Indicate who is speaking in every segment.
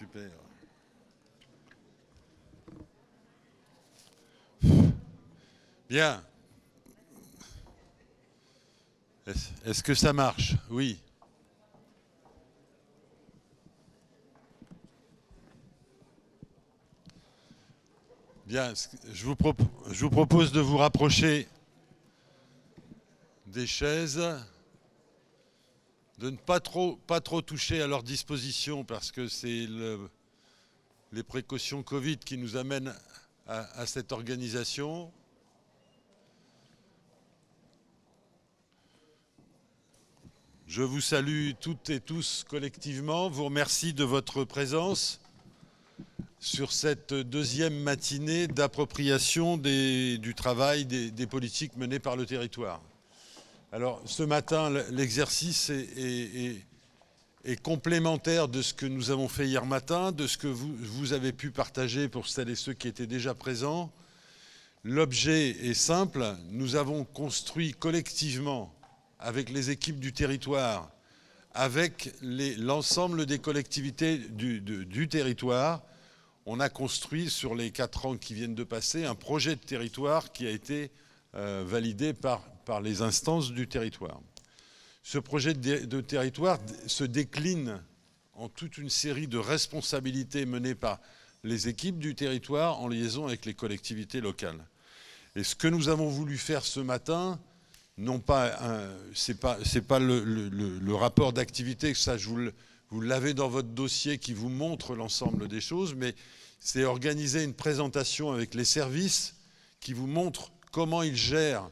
Speaker 1: Super. Bien. Est-ce que ça marche? Oui. Bien. Je vous propose de vous rapprocher des chaises, de ne pas trop toucher à leur disposition parce que c'est les précautions Covid qui nous amènent à cette organisation. Je vous salue toutes et tous collectivement, vous remercie de votre présence sur cette deuxième matinée d'appropriation du travail des politiques menées par le territoire. Alors ce matin, l'exercice est complémentaire de ce que nous avons fait hier matin, de ce que vous avez pu partager pour celles et ceux qui étaient déjà présents. L'objet est simple, nous avons construit collectivement avec les équipes du territoire, avec l'ensemble des collectivités du territoire, on a construit sur les 4 ans qui viennent de passer un projet de territoire qui a été validé par les instances du territoire. Ce projet de territoire se décline en toute une série de responsabilités menées par les équipes du territoire en liaison avec les collectivités locales. Et ce que nous avons voulu faire ce matin, non pas, c'est pas le rapport d'activité, ça vous l'avez dans votre dossier qui vous montre l'ensemble des choses, mais c'est organiser une présentation avec les services qui vous montrent comment ils gèrent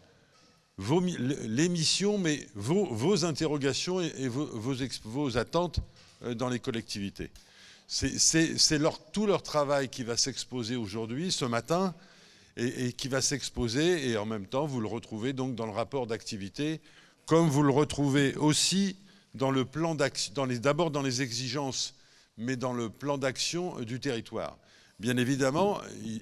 Speaker 1: les missions, mais vos interrogations et vos attentes dans les collectivités. C'est tout leur travail qui va s'exposer aujourd'hui, ce matin, et qui va s'exposer, et en même temps, vous le retrouvez donc dans le rapport d'activité, comme vous le retrouvez aussi dans le plan d'action, d'abord dans les exigences, mais dans le plan d'action du territoire. Bien évidemment,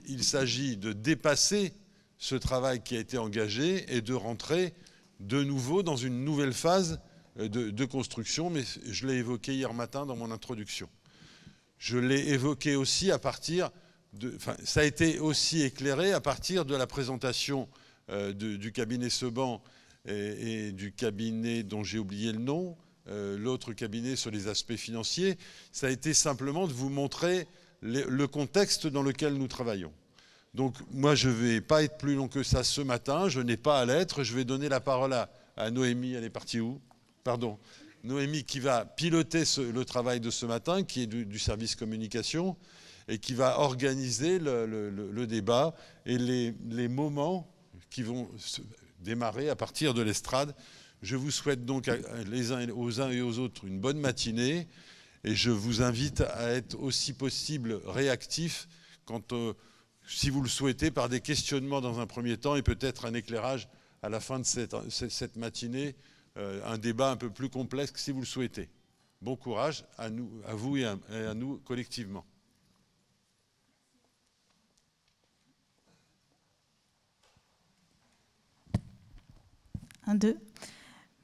Speaker 1: il s'agit de dépasser ce travail qui a été engagé et de rentrer de nouveau dans une nouvelle phase de construction, mais je l'ai évoqué hier matin dans mon introduction. Je l'ai évoqué aussi à partir ça a été aussi éclairé à partir de la présentation du cabinet Seban et du cabinet dont j'ai oublié le nom, l'autre cabinet sur les aspects financiers. Ça a été simplement de vous montrer le contexte dans lequel nous travaillons. Donc moi, je ne vais pas être plus long que ça ce matin, je n'ai pas à l'être. Je vais donner la parole à Noémie, elle est partie où? Pardon. Noémie qui va piloter le travail de ce matin, qui est du service communication, et qui va organiser le débat et les moments qui vont démarrer à partir de l'estrade. Je vous souhaite donc aux uns et aux autres une bonne matinée et je vous invite à être aussi possible réactif quand, si vous le souhaitez, par des questionnements dans un premier temps et peut-être un éclairage à la fin de cette matinée, un débat un peu plus complexe si vous le souhaitez. Bon courage à vous et à nous collectivement.
Speaker 2: 1, 2.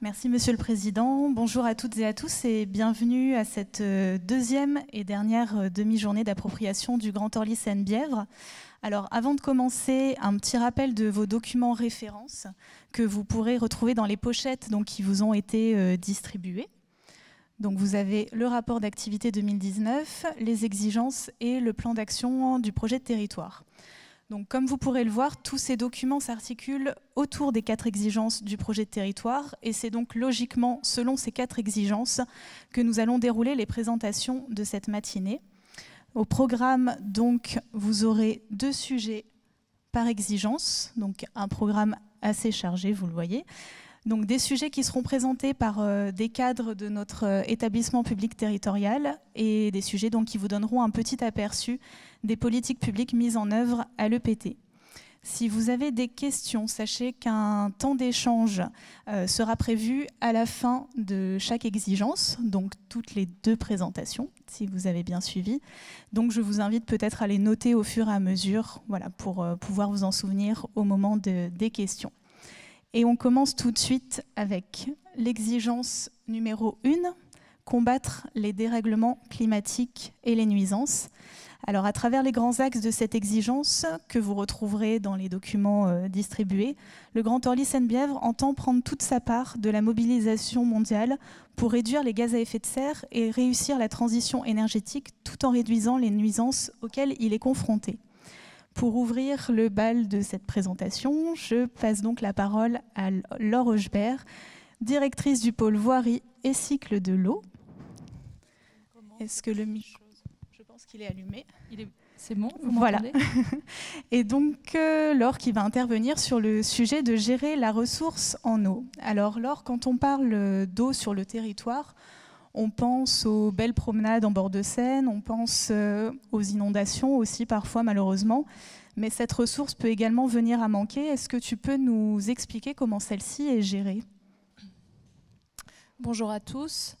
Speaker 2: Merci Monsieur le Président. Bonjour à toutes et à tous et bienvenue à cette deuxième et dernière demi-journée d'appropriation du Grand Orly Seine-Bièvre. Alors avant de commencer, un petit rappel de vos documents références que vous pourrez retrouver dans les pochettes qui vous ont été distribuées. Donc vous avez le rapport d'activité 2019, les exigences et le plan d'action du projet de territoire. Donc, comme vous pourrez le voir, tous ces documents s'articulent autour des 4 exigences du projet de territoire et c'est donc logiquement selon ces 4 exigences que nous allons dérouler les présentations de cette matinée. Au programme, donc, vous aurez 2 sujets par exigence, donc un programme assez chargé, vous le voyez. Donc des sujets qui seront présentés par des cadres de notre établissement public territorial et des sujets donc, qui vous donneront un petit aperçu des politiques publiques mises en œuvre à l'EPT. Si vous avez des questions, sachez qu'un temps d'échange sera prévu à la fin de chaque exigence, donc toutes les 2 présentations, si vous avez bien suivi. Donc je vous invite peut-être à les noter au fur et à mesure, voilà, pour pouvoir vous en souvenir au moment des questions. Et on commence tout de suite avec l'exigence numéro 1, combattre les dérèglements climatiques et les nuisances. Alors, à travers les grands axes de cette exigence, que vous retrouverez dans les documents distribués, le Grand Orly Seine-Bièvre entend prendre toute sa part de la mobilisation mondiale pour réduire les gaz à effet de serre et réussir la transition énergétique tout en réduisant les nuisances auxquelles il est confronté. Pour ouvrir le bal de cette présentation, je passe donc la parole à Laure Hochbert, directrice du pôle voirie et cycle de l'eau. Est-ce que le micro... Je pense qu'il est allumé.
Speaker 3: C'est bon, vous
Speaker 2: voilà.
Speaker 3: m'entendez ?
Speaker 2: Et donc, Laure qui va intervenir sur le sujet de gérer la ressource en eau. Alors, Laure, quand on parle d'eau sur le territoire, on pense aux belles promenades en bord de Seine, on pense aux inondations aussi parfois malheureusement, mais cette ressource peut également venir à manquer. Est-ce que tu peux nous expliquer comment celle-ci est gérée ?
Speaker 3: Bonjour à tous.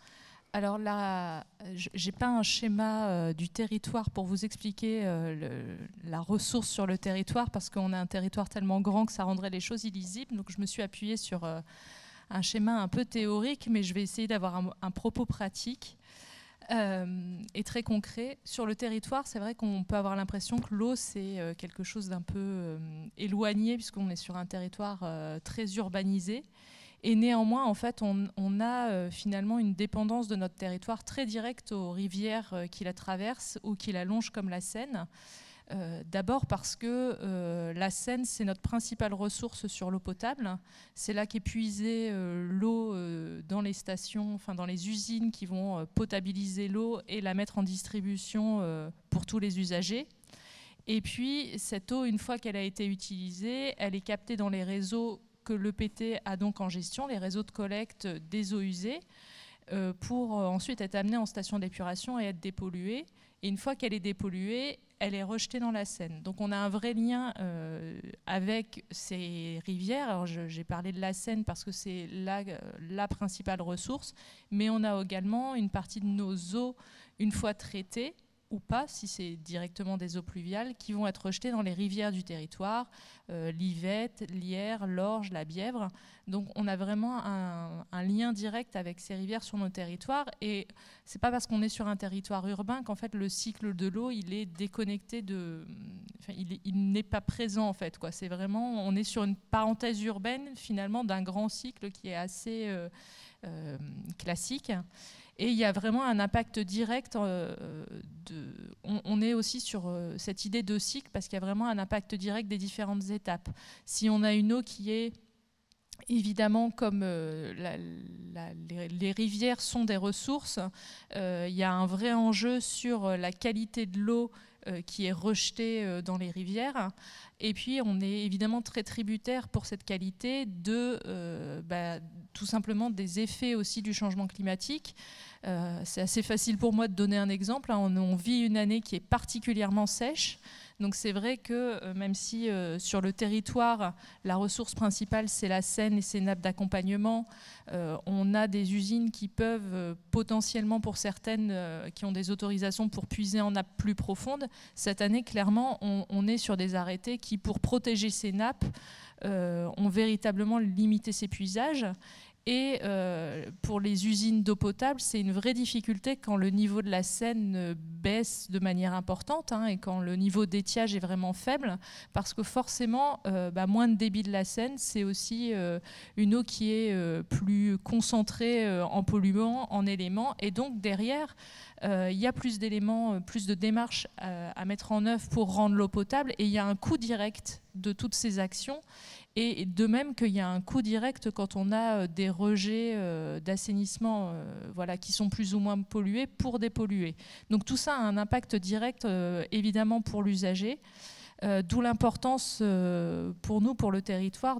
Speaker 3: Alors là, je n'ai pas un schéma du territoire pour vous expliquer la ressource sur le territoire, parce qu'on a un territoire tellement grand que ça rendrait les choses illisibles. Donc je me suis appuyée sur un schéma un peu théorique, mais je vais essayer d'avoir un propos pratique et très concret. Sur le territoire, c'est vrai qu'on peut avoir l'impression que l'eau, c'est quelque chose d'un peu éloigné, puisqu'on est sur un territoire très urbanisé. Et néanmoins, en fait, on a finalement une dépendance de notre territoire très directe aux rivières qui la traversent ou qui la longent comme la Seine. D'abord parce que la Seine, c'est notre principale ressource sur l'eau potable. C'est là qu'est puisée l'eau dans les stations, enfin dans les usines qui vont potabiliser l'eau et la mettre en distribution pour tous les usagers. Et puis, cette eau, une fois qu'elle a été utilisée, elle est captée dans les réseaux que l'EPT a donc en gestion, les réseaux de collecte des eaux usées, pour ensuite être amenée en station d'épuration et être dépolluée. Et une fois qu'elle est dépolluée, elle est rejetée dans la Seine. Donc on a un vrai lien avec ces rivières. Alors j'ai parlé de la Seine parce que c'est la principale ressource, mais on a également une partie de nos eaux, une fois traitées, ou pas, si c'est directement des eaux pluviales, qui vont être rejetées dans les rivières du territoire, l'Yvette, l'Yerre, l'Orge, la Bièvre. Donc on a vraiment un lien direct avec ces rivières sur nos territoires. Et c'est pas parce qu'on est sur un territoire urbain qu'en fait le cycle de l'eau il est déconnecté il n'est pas présent en fait, quoi. C'est vraiment, on est sur une parenthèse urbaine finalement d'un grand cycle qui est assez classique. Et il y a vraiment un impact direct. On est aussi sur cette idée de cycle parce qu'il y a vraiment un impact direct des différentes étapes. Si on a une eau qui est évidemment, comme les rivières sont des ressources, il y a un vrai enjeu sur la qualité de l'eau qui est rejetée dans les rivières. Et puis, on est évidemment très tributaire pour cette qualité tout simplement des effets aussi du changement climatique. C'est assez facile pour moi de donner un exemple. On vit une année qui est particulièrement sèche. Donc c'est vrai que même si sur le territoire, la ressource principale, c'est la Seine et ses nappes d'accompagnement, on a des usines qui peuvent potentiellement, pour certaines, qui ont des autorisations pour puiser en nappes plus profondes. Cette année, clairement, on est sur des arrêtés qui, pour protéger ces nappes, ont véritablement limité ces puisages. Et pour les usines d'eau potable, c'est une vraie difficulté quand le niveau de la Seine baisse de manière importante et quand le niveau d'étiage est vraiment faible, parce que forcément, moins de débit de la Seine, c'est aussi une eau qui est plus concentrée en polluants, en éléments. Et donc derrière, il y a plus d'éléments, plus de démarches à mettre en œuvre pour rendre l'eau potable. Et il y a un coût direct de toutes ces actions. Et de même qu'il y a un coût direct quand on a des rejets d'assainissement qui sont plus ou moins pollués pour dépolluer. Donc tout ça a un impact direct évidemment pour l'usager. D'où l'importance pour nous, pour le territoire,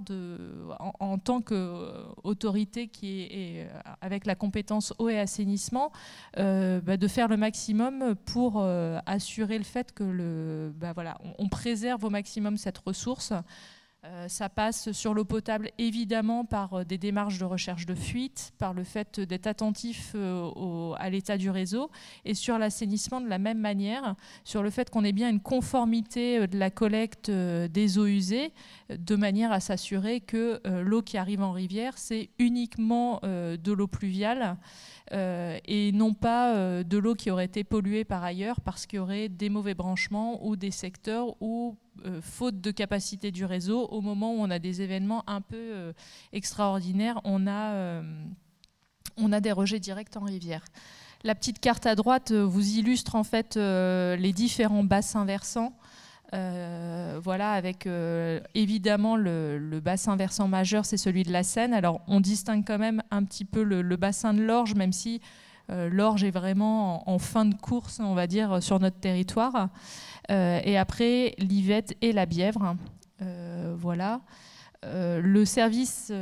Speaker 3: en tant qu'autorité qui est avec la compétence eau et assainissement, de faire le maximum pour assurer le fait que on préserve au maximum cette ressource. Ça passe sur l'eau potable évidemment par des démarches de recherche de fuite, par le fait d'être attentif à l'état du réseau, et sur l'assainissement de la même manière, sur le fait qu'on ait bien une conformité de la collecte des eaux usées, de manière à s'assurer que l'eau qui arrive en rivière, c'est uniquement de l'eau pluviale et non pas de l'eau qui aurait été polluée par ailleurs parce qu'il y aurait des mauvais branchements ou des secteurs où, faute de capacité du réseau, au moment où on a des événements un peu extraordinaires, on a des rejets directs en rivière. La petite carte à droite vous illustre en fait les différents bassins versants. Voilà, avec évidemment le bassin versant majeur, c'est celui de la Seine. Alors on distingue quand même un petit peu le bassin de l'Orge, même si l'Orge est vraiment en fin de course, on va dire, sur notre territoire. Et après, l'Yvette et la Bièvre. Voilà. Le service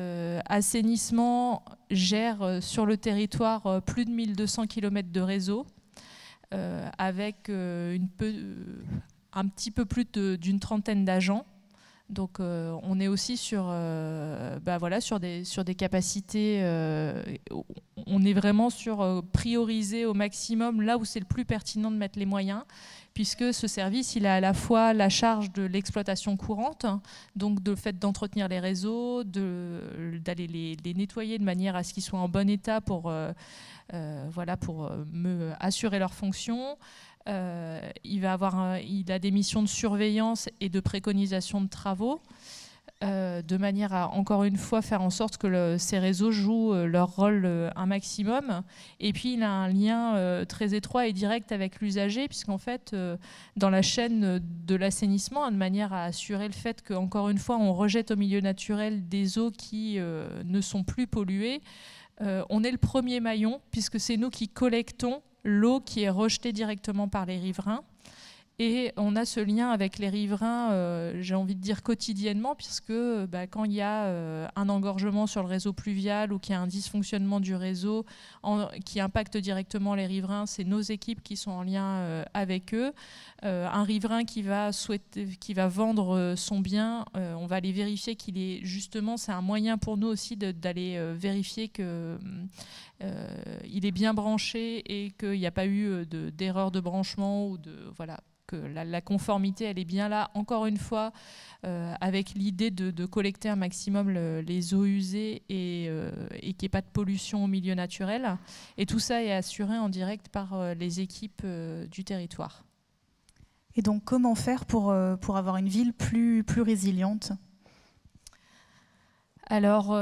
Speaker 3: assainissement gère sur le territoire plus de 1200 km de réseau, avec un petit peu plus d'une trentaine d'agents. Donc on est aussi sur, voilà, sur des capacités, on est vraiment sur prioriser au maximum là où c'est le plus pertinent de mettre les moyens, puisque ce service, il a à la fois la charge de l'exploitation courante, donc de fait d'entretenir les réseaux, d'aller les nettoyer de manière à ce qu'ils soient en bon état pour assurer leur fonction. Il a des missions de surveillance et de préconisation de travaux, de manière à, encore une fois, faire en sorte que ces réseaux jouent leur rôle un maximum. Et puis, il a un lien très étroit et direct avec l'usager, puisqu'en fait, dans la chaîne de l'assainissement, de manière à assurer le fait qu'encore une fois, on rejette au milieu naturel des eaux qui ne sont plus polluées, on est le premier maillon, puisque c'est nous qui collectons l'eau qui est rejetée directement par les riverains. Et on a ce lien avec les riverains, j'ai envie de dire quotidiennement, puisque quand il y a un engorgement sur le réseau pluvial ou qu'il y a un dysfonctionnement du réseau qui impacte directement les riverains, c'est nos équipes qui sont en lien avec eux. Un riverain qui va vendre son bien, on va aller vérifier qu'il est justement, c'est un moyen pour nous aussi d'aller vérifier que il est bien branché et qu'il n'y a pas eu d'erreur de branchement ou voilà, que la conformité elle est bien là, encore une fois, avec l'idée de collecter un maximum les eaux usées et qu'il n'y ait pas de pollution au milieu naturel. Et tout ça est assuré en direct par les équipes du territoire.
Speaker 2: Et donc comment faire pour avoir une ville plus résiliente ?
Speaker 3: Alors,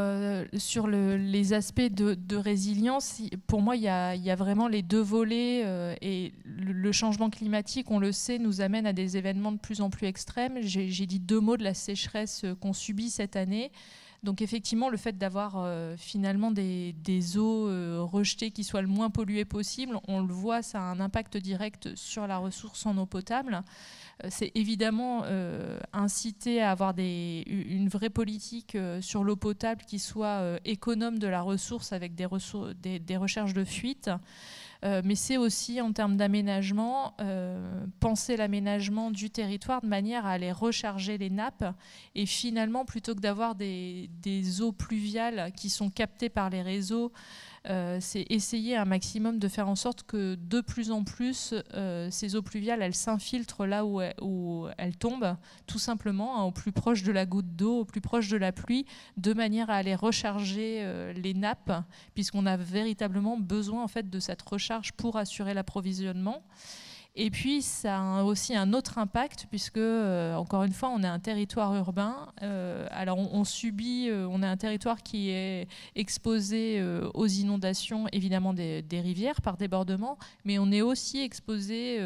Speaker 3: sur les aspects de résilience, pour moi, il y a vraiment les deux volets. Et le changement climatique, on le sait, nous amène à des événements de plus en plus extrêmes. J'ai dit deux mots de la sécheresse qu'on subit cette année. Donc effectivement, le fait d'avoir finalement des eaux rejetées qui soient le moins polluées possible, on le voit, ça a un impact direct sur la ressource en eau potable. C'est évidemment inciter à avoir une vraie politique sur l'eau potable qui soit économe de la ressource avec des recherches de fuite. Mais c'est aussi en termes d'aménagement, penser l'aménagement du territoire de manière à aller recharger les nappes et finalement, plutôt que d'avoir des eaux pluviales qui sont captées par les réseaux, c'est essayer un maximum de faire en sorte que de plus en plus ces eaux pluviales elles s'infiltrent là où elles tombent, tout simplement, hein, au plus proche de la goutte d'eau, au plus proche de la pluie, de manière à aller recharger les nappes, puisqu'on a véritablement besoin en fait de cette recharge pour assurer l'approvisionnement. Et puis, ça a aussi un autre impact, puisque, encore une fois, on est un territoire urbain. Alors, on est un territoire qui est exposé aux inondations, évidemment, des rivières par débordement, mais on est aussi exposé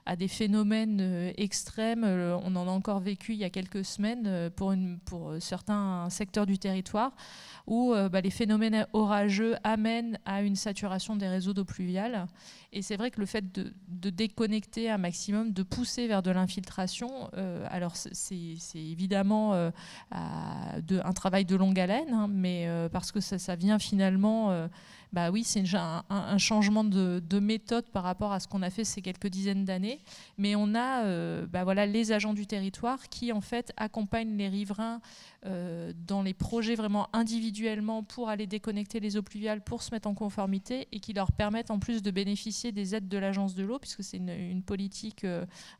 Speaker 3: à des phénomènes extrêmes. On en a encore vécu il y a quelques semaines pour certains secteurs du territoire, où les phénomènes orageux amènent à une saturation des réseaux d'eau pluviale. Et c'est vrai que le fait de déconnecter un maximum, de pousser vers de l'infiltration, alors c'est évidemment un travail de longue haleine, hein, mais parce que ça vient finalement Bah oui, c'est un changement de méthode par rapport à ce qu'on a fait ces quelques dizaines d'années. Mais on a voilà, les agents du territoire qui en fait accompagnent les riverains dans les projets vraiment individuellement pour aller déconnecter les eaux pluviales, pour se mettre en conformité, et qui leur permettent en plus de bénéficier des aides de l'Agence de l'eau, puisque c'est une politique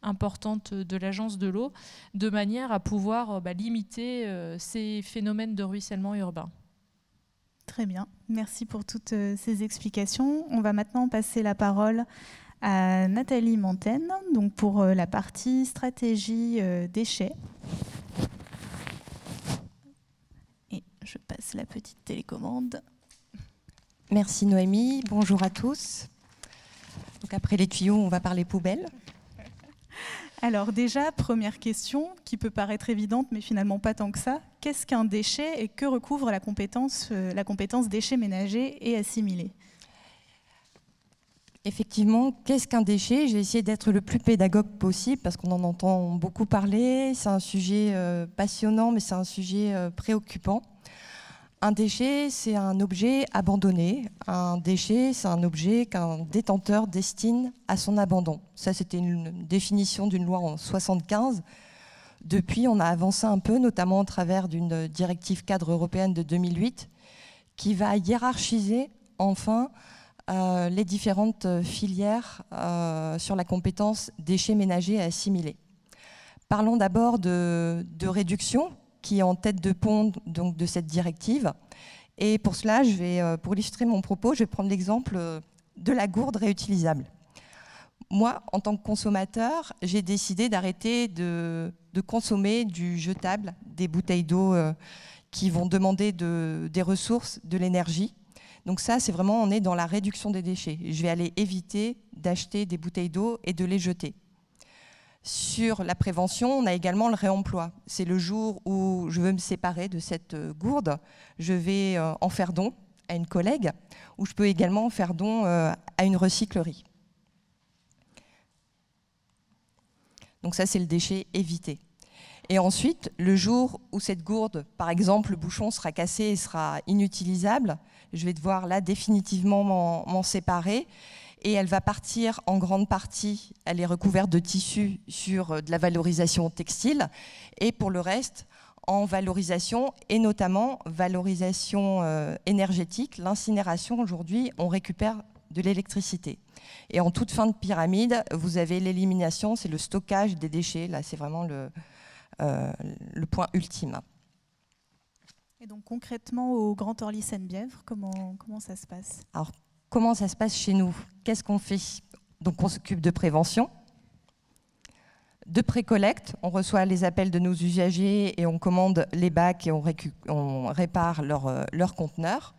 Speaker 3: importante de l'Agence de l'eau, de manière à pouvoir limiter ces phénomènes de ruissellement urbain.
Speaker 2: Très bien, merci pour toutes ces explications. On va maintenant passer la parole à Nathalie Montaine, donc pour la partie stratégie déchets. Et je passe la petite télécommande.
Speaker 4: Merci Noémie, bonjour à tous. Donc après les tuyaux, on va parler poubelles.
Speaker 2: Alors déjà, première question, qui peut paraître évidente, mais finalement pas tant que ça. Qu'est-ce qu'un déchet et que recouvre la compétence déchets ménagers et assimilés?
Speaker 4: Effectivement, qu'est-ce qu'un déchet? Je vais essayer d'être le plus pédagogue possible parce qu'on en entend beaucoup parler. C'est un sujet passionnant, mais c'est un sujet préoccupant. Un déchet, c'est un objet abandonné. Un déchet, c'est un objet qu'un détenteur destine à son abandon. Ça, c'était une définition d'une loi en 1975. Depuis, on a avancé un peu, notamment au travers d'une directive cadre européenne de 2008, qui va hiérarchiser enfin les différentes filières sur la compétence déchets ménagers et assimilés. Parlons d'abord de réduction, qui est en tête de pont donc, de cette directive. Et pour cela, pour illustrer mon propos, je vais prendre l'exemple de la gourde réutilisable. Moi, en tant que consommateur, j'ai décidé d'arrêter de consommer du jetable, des bouteilles d'eau qui vont demander des ressources, de l'énergie. Donc ça, c'est vraiment, on est dans la réduction des déchets. Je vais aller éviter d'acheter des bouteilles d'eau et de les jeter. Sur la prévention, on a également le réemploi. C'est le jour où je veux me séparer de cette gourde, je vais en faire don à une collègue, ou je peux également en faire don à une recyclerie. Donc ça, c'est le déchet évité. Et ensuite, le jour où cette gourde, par exemple, le bouchon sera cassé et sera inutilisable, je vais devoir là définitivement m'en séparer. Et elle va partir en grande partie, elle est recouverte de tissu sur de la valorisation textile, et pour le reste, en valorisation, et notamment valorisation énergétique. L'incinération, aujourd'hui, on récupère de l'électricité. Et en toute fin de pyramide, vous avez l'élimination, c'est le stockage des déchets. Là, c'est vraiment le point ultime.
Speaker 2: Et donc concrètement, au Grand Orly Seine-Bièvre, comment ça se passe?
Speaker 4: Alors, comment ça se passe chez nous? Qu'est-ce qu'on fait? Donc on s'occupe de prévention, de pré-collecte. On reçoit les appels de nos usagers et on commande les bacs et on répare leurs conteneurs.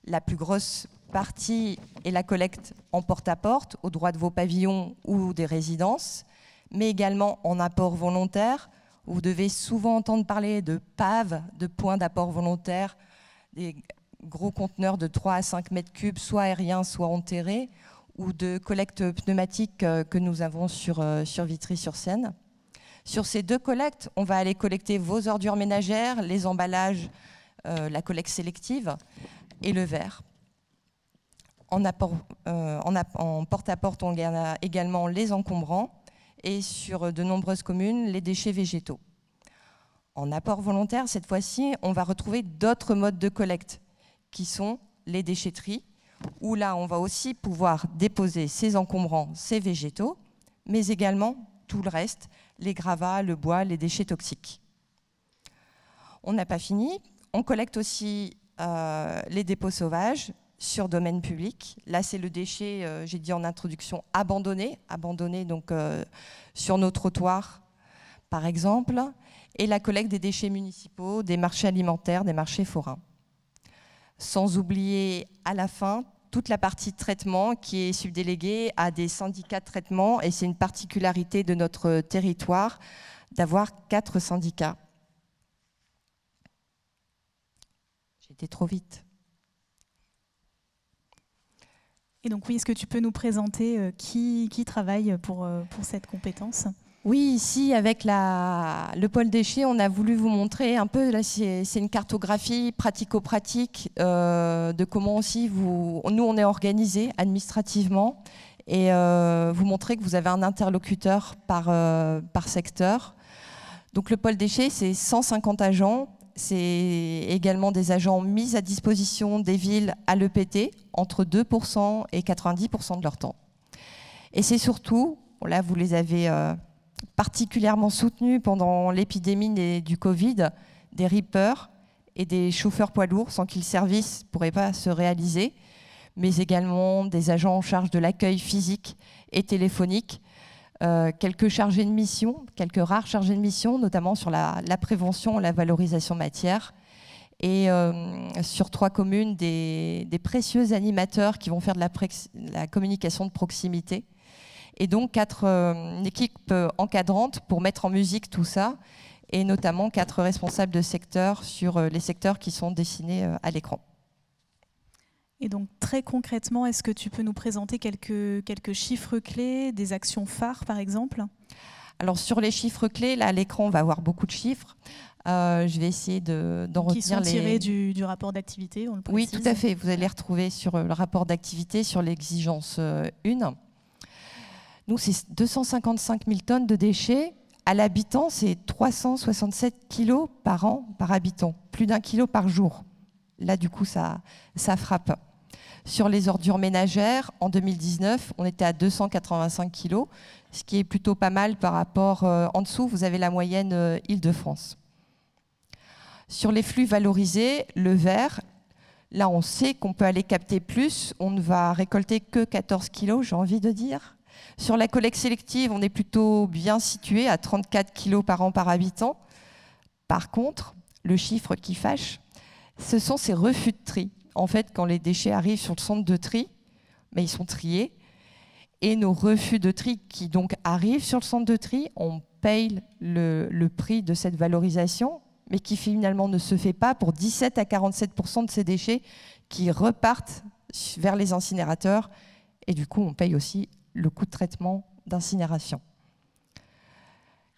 Speaker 4: La plus grosse partie est la collecte en porte-à-porte, au droit de vos pavillons ou des résidences, mais également en apport volontaire. Vous devez souvent entendre parler de PAV, de points d'apport volontaire, des gros conteneurs de 3 à 5 mètres cubes, soit aériens, soit enterrés, ou de collecte pneumatique que nous avons sur Vitry-sur-Seine. Sur ces deux collectes, on va aller collecter vos ordures ménagères, les emballages, la collecte sélective et le verre. En porte-à-porte, on a également les encombrants et sur de nombreuses communes, les déchets végétaux. En apport volontaire, cette fois-ci, on va retrouver d'autres modes de collecte qui sont les déchetteries, où là, on va aussi pouvoir déposer ces encombrants, ces végétaux, mais également tout le reste, les gravats, le bois, les déchets toxiques. On n'a pas fini. On collecte aussi les dépôts sauvages sur domaine public. Là, c'est le déchet, j'ai dit en introduction, abandonné donc sur nos trottoirs, par exemple, et la collecte des déchets municipaux, des marchés alimentaires, des marchés forains. Sans oublier à la fin toute la partie traitement qui est subdéléguée à des syndicats de traitement, et c'est une particularité de notre territoire d'avoir 4 syndicats. J'ai été trop vite.
Speaker 2: Et donc oui, est-ce que tu peux nous présenter qui travaille pour cette compétence?
Speaker 4: Oui, ici, avec le pôle déchets, on a voulu vous montrer un peu, là, c'est une cartographie pratico-pratique de comment aussi nous, on est organisé administrativement et vous montrer que vous avez un interlocuteur par secteur. Donc le pôle déchets, c'est 150 agents. C'est également des agents mis à disposition des villes à l'EPT, entre 2% et 90% de leur temps. Et c'est surtout, là vous les avez particulièrement soutenus pendant l'épidémie du Covid, des rippers et des chauffeurs poids lourds sans qui le service ne pourrait pas se réaliser, mais également des agents en charge de l'accueil physique et téléphonique, quelques chargés de mission, quelques rares chargés de mission, notamment sur la prévention et la valorisation matière, et sur 3 communes, des précieux animateurs qui vont faire de la communication de proximité, et donc 4 équipes encadrantes pour mettre en musique tout ça, et notamment 4 responsables de secteur sur les secteurs qui sont dessinés à l'écran.
Speaker 2: Et donc très concrètement, est-ce que tu peux nous présenter quelques chiffres clés, des actions phares par exemple?
Speaker 4: Alors sur les chiffres clés, là à l'écran on va avoir beaucoup de chiffres. Je vais essayer d'en retenir
Speaker 2: qui sont tirés du rapport d'activité, on le précise.
Speaker 4: Oui, tout à fait. Vous allez les retrouver sur le rapport d'activité, sur l'exigence 1. Nous, c'est 255 000 tonnes de déchets. À l'habitant, c'est 367 kilos par an, par habitant. Plus d'1 kilo par jour. Là, du coup, ça frappe. Sur les ordures ménagères, en 2019, on était à 285 kilos, ce qui est plutôt pas mal par rapport... en dessous, vous avez la moyenne Île-de-France. Sur les flux valorisés, le vert, là, on sait qu'on peut aller capter plus. On ne va récolter que 14 kilos, j'ai envie de dire. Sur la collecte sélective, on est plutôt bien situé à 34 kilos par an par habitant. Par contre, le chiffre qui fâche, ce sont ces refus de tri. En fait, quand les déchets arrivent sur le centre de tri, mais ils sont triés. Et nos refus de tri qui donc arrivent sur le centre de tri, on paye le prix de cette valorisation, mais qui finalement ne se fait pas pour 17 à 47% de ces déchets qui repartent vers les incinérateurs. Et du coup, on paye aussi le coût de traitement d'incinération.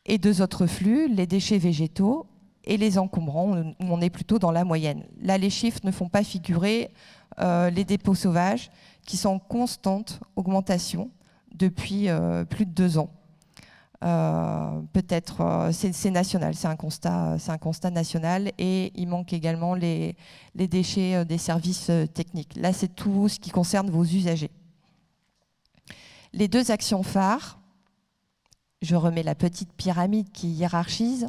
Speaker 4: Et 2 autres flux, les déchets végétaux et les encombrants, où on est plutôt dans la moyenne. Là, les chiffres ne font pas figurer les dépôts sauvages qui sont en constante augmentation depuis plus de 2 ans. Peut-être, c'est national, c'est un constat national, et il manque également les déchets des services techniques. Là, c'est tout ce qui concerne vos usagers. Les 2 actions phares, je remets la petite pyramide qui hiérarchise.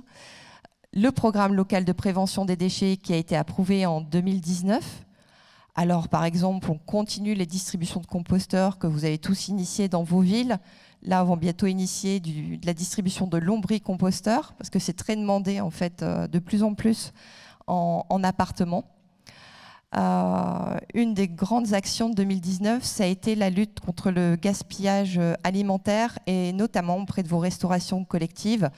Speaker 4: Le programme local de prévention des déchets qui a été approuvé en 2019. Alors, par exemple, on continue les distributions de composteurs que vous avez tous initiées dans vos villes. Là, on va bientôt initier de la distribution de lombricomposteurs, parce que c'est très demandé, en fait, de plus en plus en appartement. Une des grandes actions de 2019, ça a été la lutte contre le gaspillage alimentaire, et notamment auprès de vos restaurations collectives.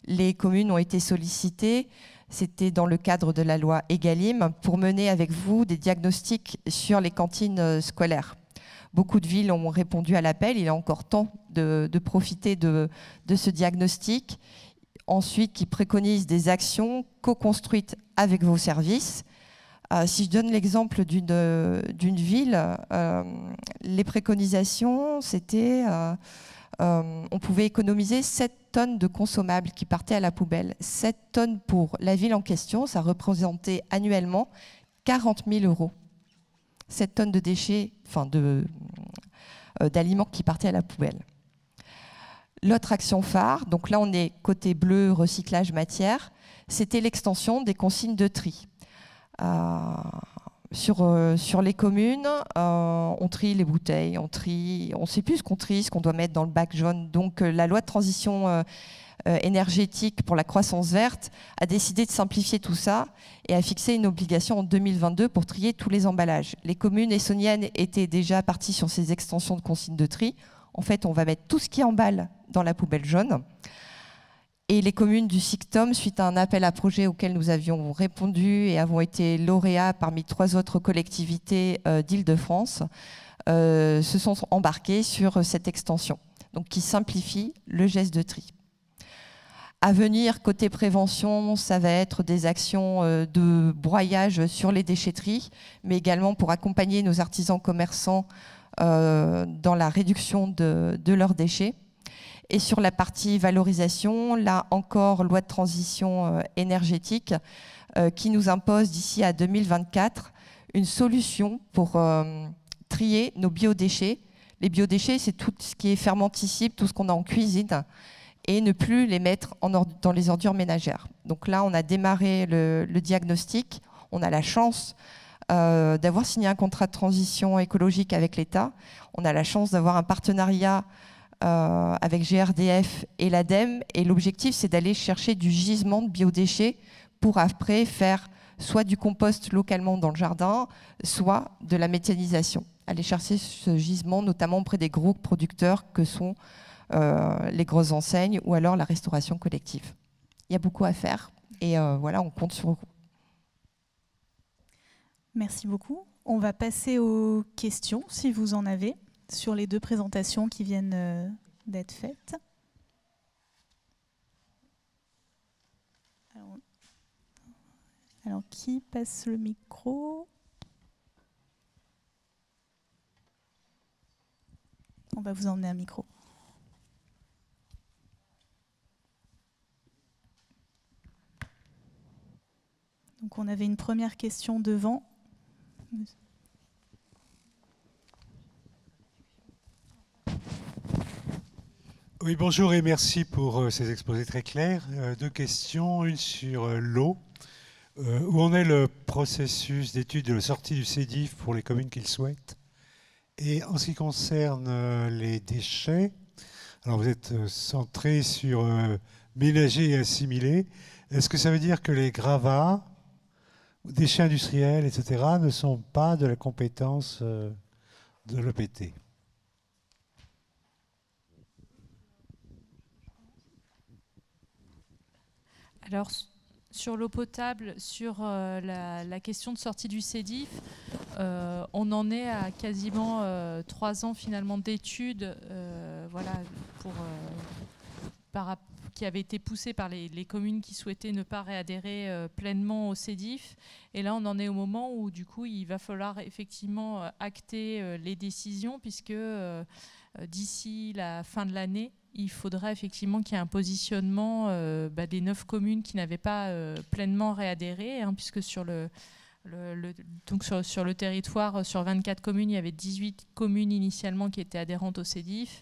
Speaker 4: Les communes ont été sollicitées, c'était dans le cadre de la loi Egalim, pour mener avec vous des diagnostics sur les cantines scolaires. Beaucoup de villes ont répondu à l'appel, il est encore temps de profiter de ce diagnostic. Ensuite, qui préconise des actions co-construites avec vos services. Si je donne l'exemple d'une ville, les préconisations, c'était... on pouvait économiser 7 tonnes de consommables qui partaient à la poubelle. 7 tonnes pour la ville en question, ça représentait annuellement 40 000 €. 7 tonnes de déchets, enfin d'aliments qui partaient à la poubelle. L'autre action phare, donc là on est côté bleu, recyclage matière, c'était l'extension des consignes de tri. Sur les communes, on trie les bouteilles, on ne sait plus ce qu'on trie, ce qu'on doit mettre dans le bac jaune. Donc la loi de transition énergétique pour la croissance verte a décidé de simplifier tout ça et a fixé une obligation en 2022 pour trier tous les emballages. Les communes essonniennes étaient déjà parties sur ces extensions de consignes de tri. En fait, on va mettre tout ce qui emballe dans la poubelle jaune. Et les communes du SICTOM, suite à un appel à projet auquel nous avions répondu et avons été lauréats parmi 3 autres collectivités d'Île-de-France, se sont embarquées sur cette extension, donc qui simplifie le geste de tri. À venir, côté prévention, ça va être des actions de broyage sur les déchetteries, mais également pour accompagner nos artisans commerçants dans la réduction de leurs déchets. Et sur la partie valorisation, là encore, loi de transition énergétique qui nous impose d'ici à 2024 une solution pour trier nos biodéchets. Les biodéchets, c'est tout ce qui est fermenticible, tout ce qu'on a en cuisine, et ne plus les mettre dans les ordures ménagères. Donc là, on a démarré le diagnostic. On a la chance d'avoir signé un contrat de transition écologique avec l'État. On a la chance d'avoir un partenariat avec GRDF et l'ADEME. Et l'objectif, c'est d'aller chercher du gisement de biodéchets pour après faire soit du compost localement dans le jardin, soit de la méthanisation. Aller chercher ce gisement, notamment auprès des gros producteurs que sont les grosses enseignes ou alors la restauration collective. Il y a beaucoup à faire et voilà, on compte sur vous.
Speaker 2: Merci beaucoup. On va passer aux questions, si vous en avez, sur les deux présentations qui viennent d'être faites. Alors, qui passe le micro ? On va vous emmener un micro. Donc on avait une première question devant.
Speaker 5: Oui, bonjour et merci pour ces exposés très clairs. Deux questions, une sur l'eau. Où en est le processus d'étude de la sortie du CEDIF pour les communes qui le souhaitent? Et en ce qui concerne les déchets, alors vous êtes centré sur ménager et assimiler. Est-ce que ça veut dire que les gravats, déchets industriels, etc., ne sont pas de la compétence de l'EPT?
Speaker 3: Alors, sur l'eau potable, sur la question de sortie du CEDIF, on en est à quasiment 3 ans finalement d'études, voilà, qui avaient été poussées par les communes qui souhaitaient ne pas réadhérer pleinement au CEDIF. Et là, on en est au moment où du coup, il va falloir effectivement acter les décisions, puisque d'ici la fin de l'année, il faudra effectivement qu'il y ait un positionnement des 9 communes qui n'avaient pas pleinement réadhéré, hein, puisque sur le territoire, sur 24 communes, il y avait 18 communes initialement qui étaient adhérentes au CEDIF.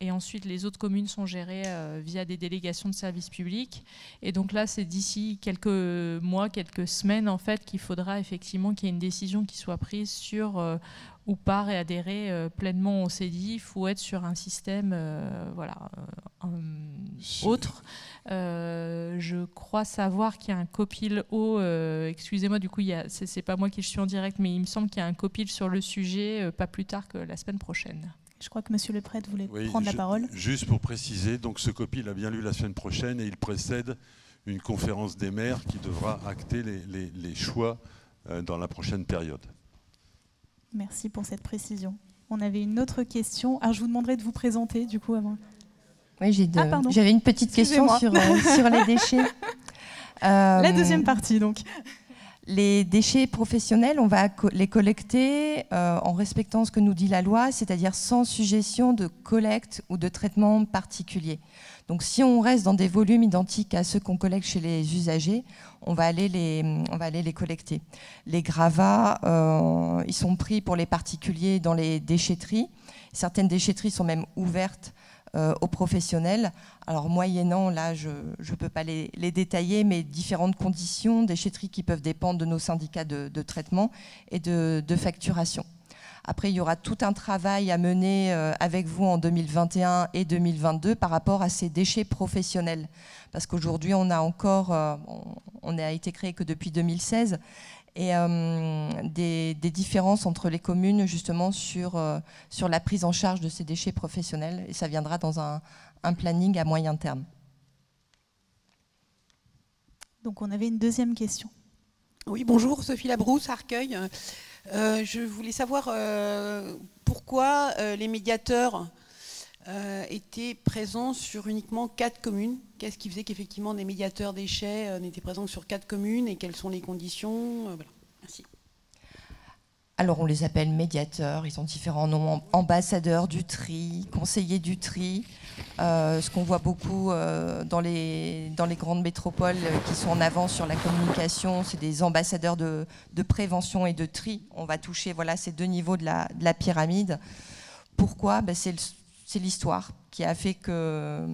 Speaker 3: Et ensuite, les autres communes sont gérées via des délégations de services publics. Et donc là, c'est d'ici quelques mois, quelques semaines, en fait, qu'il faudra effectivement qu'il y ait une décision qui soit prise sur ou pas réadhérer pleinement au CEDIF ou être sur un système autre. Je crois savoir qu'il y a un copil eau, excusez-moi, du coup, c'est pas moi qui le suis en direct, mais il me semble qu'il y a un copil sur le sujet pas plus tard que la semaine prochaine.
Speaker 2: Je crois que Monsieur le Prêtre voulait prendre la parole.
Speaker 1: Juste pour préciser, donc ce copil a bien lu la semaine prochaine et il précède une conférence des maires qui devra acter les choix dans la prochaine période.
Speaker 2: Merci pour cette précision. On avait une autre question. Alors je vous demanderai de vous présenter du coup avant.
Speaker 4: Oui, j'avais une petite question sur les déchets.
Speaker 2: La deuxième partie donc.
Speaker 4: Les déchets professionnels, on va les collecter en respectant ce que nous dit la loi, c'est-à-dire sans suggestion de collecte ou de traitement particulier. Donc si on reste dans des volumes identiques à ceux qu'on collecte chez les usagers, on va aller les collecter. Les gravats, ils sont pris pour les particuliers dans les déchetteries. Certaines déchetteries sont même ouvertes aux professionnels. Alors moyennant, là je ne peux pas les détailler, mais différentes conditions, déchetteries qui peuvent dépendre de nos syndicats de traitement et de facturation. Après, il y aura tout un travail à mener avec vous en 2021 et 2022 par rapport à ces déchets professionnels. Parce qu'aujourd'hui, on a été créé que depuis 2016, et des différences entre les communes justement sur la prise en charge de ces déchets professionnels. Et ça viendra dans un planning à moyen terme.
Speaker 2: Donc on avait une deuxième question.
Speaker 6: Oui, bonjour, Sophie Labrousse, Arcueil. Je voulais savoir pourquoi les médiateurs était présent sur uniquement 4 communes. Qu'est-ce qui faisait qu'effectivement des médiateurs déchets n'étaient présents que sur 4 communes et quelles sont les conditions? Voilà. Merci.
Speaker 4: Alors on les appelle médiateurs, ils ont différents noms, ambassadeurs du tri, conseillers du tri. Ce qu'on voit beaucoup dans les grandes métropoles qui sont en avance sur la communication, c'est des ambassadeurs de prévention et de tri. On va toucher ces 2 niveaux de la pyramide. Pourquoi? C'est l'histoire qui a fait que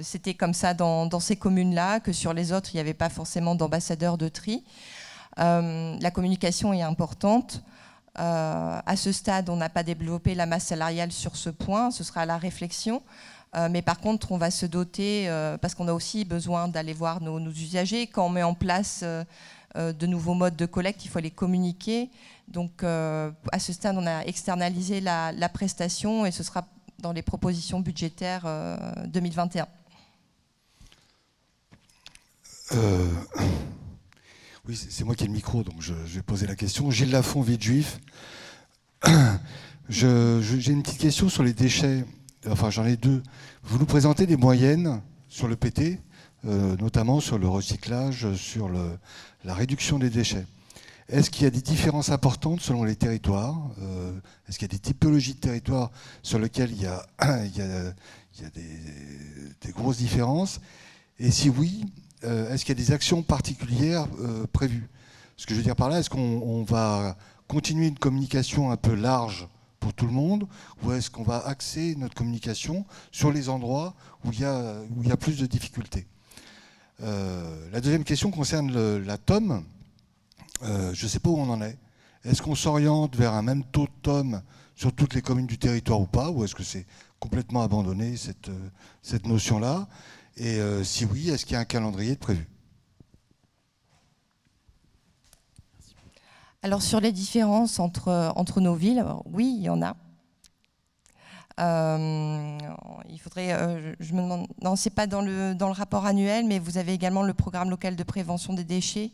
Speaker 4: c'était comme ça dans ces communes-là, que sur les autres, il n'y avait pas forcément d'ambassadeurs de tri. La communication est importante. À ce stade, on n'a pas développé la masse salariale sur ce point, ce sera à la réflexion. Mais par contre, on va se doter, parce qu'on a aussi besoin d'aller voir nos usagers. Quand on met en place de nouveaux modes de collecte, il faut les communiquer. Donc, à ce stade, on a externalisé la prestation et ce sera dans les propositions budgétaires 2021.
Speaker 7: Oui, c'est moi qui ai le micro, donc je vais poser la question. Gilles Lafont, Villejuif. J'ai une petite question sur les déchets. Enfin, j'en ai 2. Vous nous présentez des moyennes sur le PT, notamment sur le recyclage, sur la réduction des déchets. Est-ce qu'il y a des différences importantes selon les territoires? Est-ce qu'il y a des typologies de territoires sur lesquelles il y a des grosses différences? Et si oui, est-ce qu'il y a des actions particulières prévues? Ce que je veux dire par là, est-ce qu'on va continuer une communication un peu large pour tout le monde, ou est-ce qu'on va axer notre communication sur les endroits où il y a plus de difficultés? La deuxième question concerne la TOM. Je ne sais pas où on en est. Est-ce qu'on s'oriente vers un même taux de TOM sur toutes les communes du territoire ou pas, ou est-ce que c'est complètement abandonné, cette notion-là? Et si oui, est-ce qu'il y a un calendrier de prévu?
Speaker 4: Alors sur les différences entre nos villes, alors, oui, il y en a. Il faudrait, je me demande, non, c'est pas dans le rapport annuel, mais vous avez également le programme local de prévention des déchets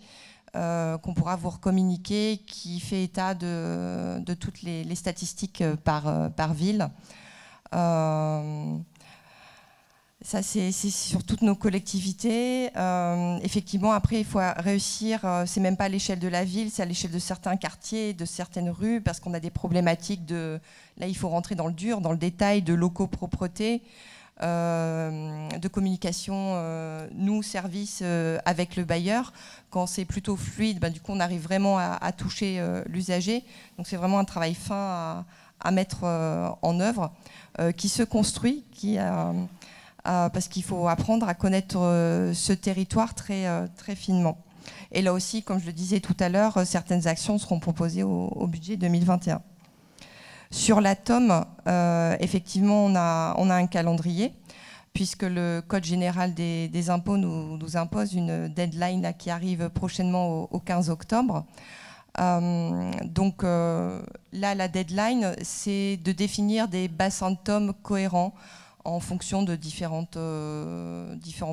Speaker 4: qu'on pourra vous recommuniquer, qui fait état de toutes les statistiques par ville. Ça, c'est sur toutes nos collectivités. Effectivement, après, il faut réussir, c'est même pas à l'échelle de la ville, c'est à l'échelle de certains quartiers, de certaines rues, parce qu'on a des problématiques là, il faut rentrer dans le dur, dans le détail, de locaux-propreté, de communication, nous, services, avec le bailleur. Quand c'est plutôt fluide, du coup, on arrive vraiment à toucher l'usager. Donc, c'est vraiment un travail fin à mettre en œuvre, qui se construit, parce qu'il faut apprendre à connaître ce territoire très finement. Et là aussi, comme je le disais tout à l'heure, certaines actions seront proposées au budget 2021. Sur la TOM, effectivement, on a un calendrier, puisque le Code général des impôts nous impose une deadline qui arrive prochainement au 15 octobre. Donc là, la deadline, c'est de définir des bassins de TOM cohérents en fonction de différents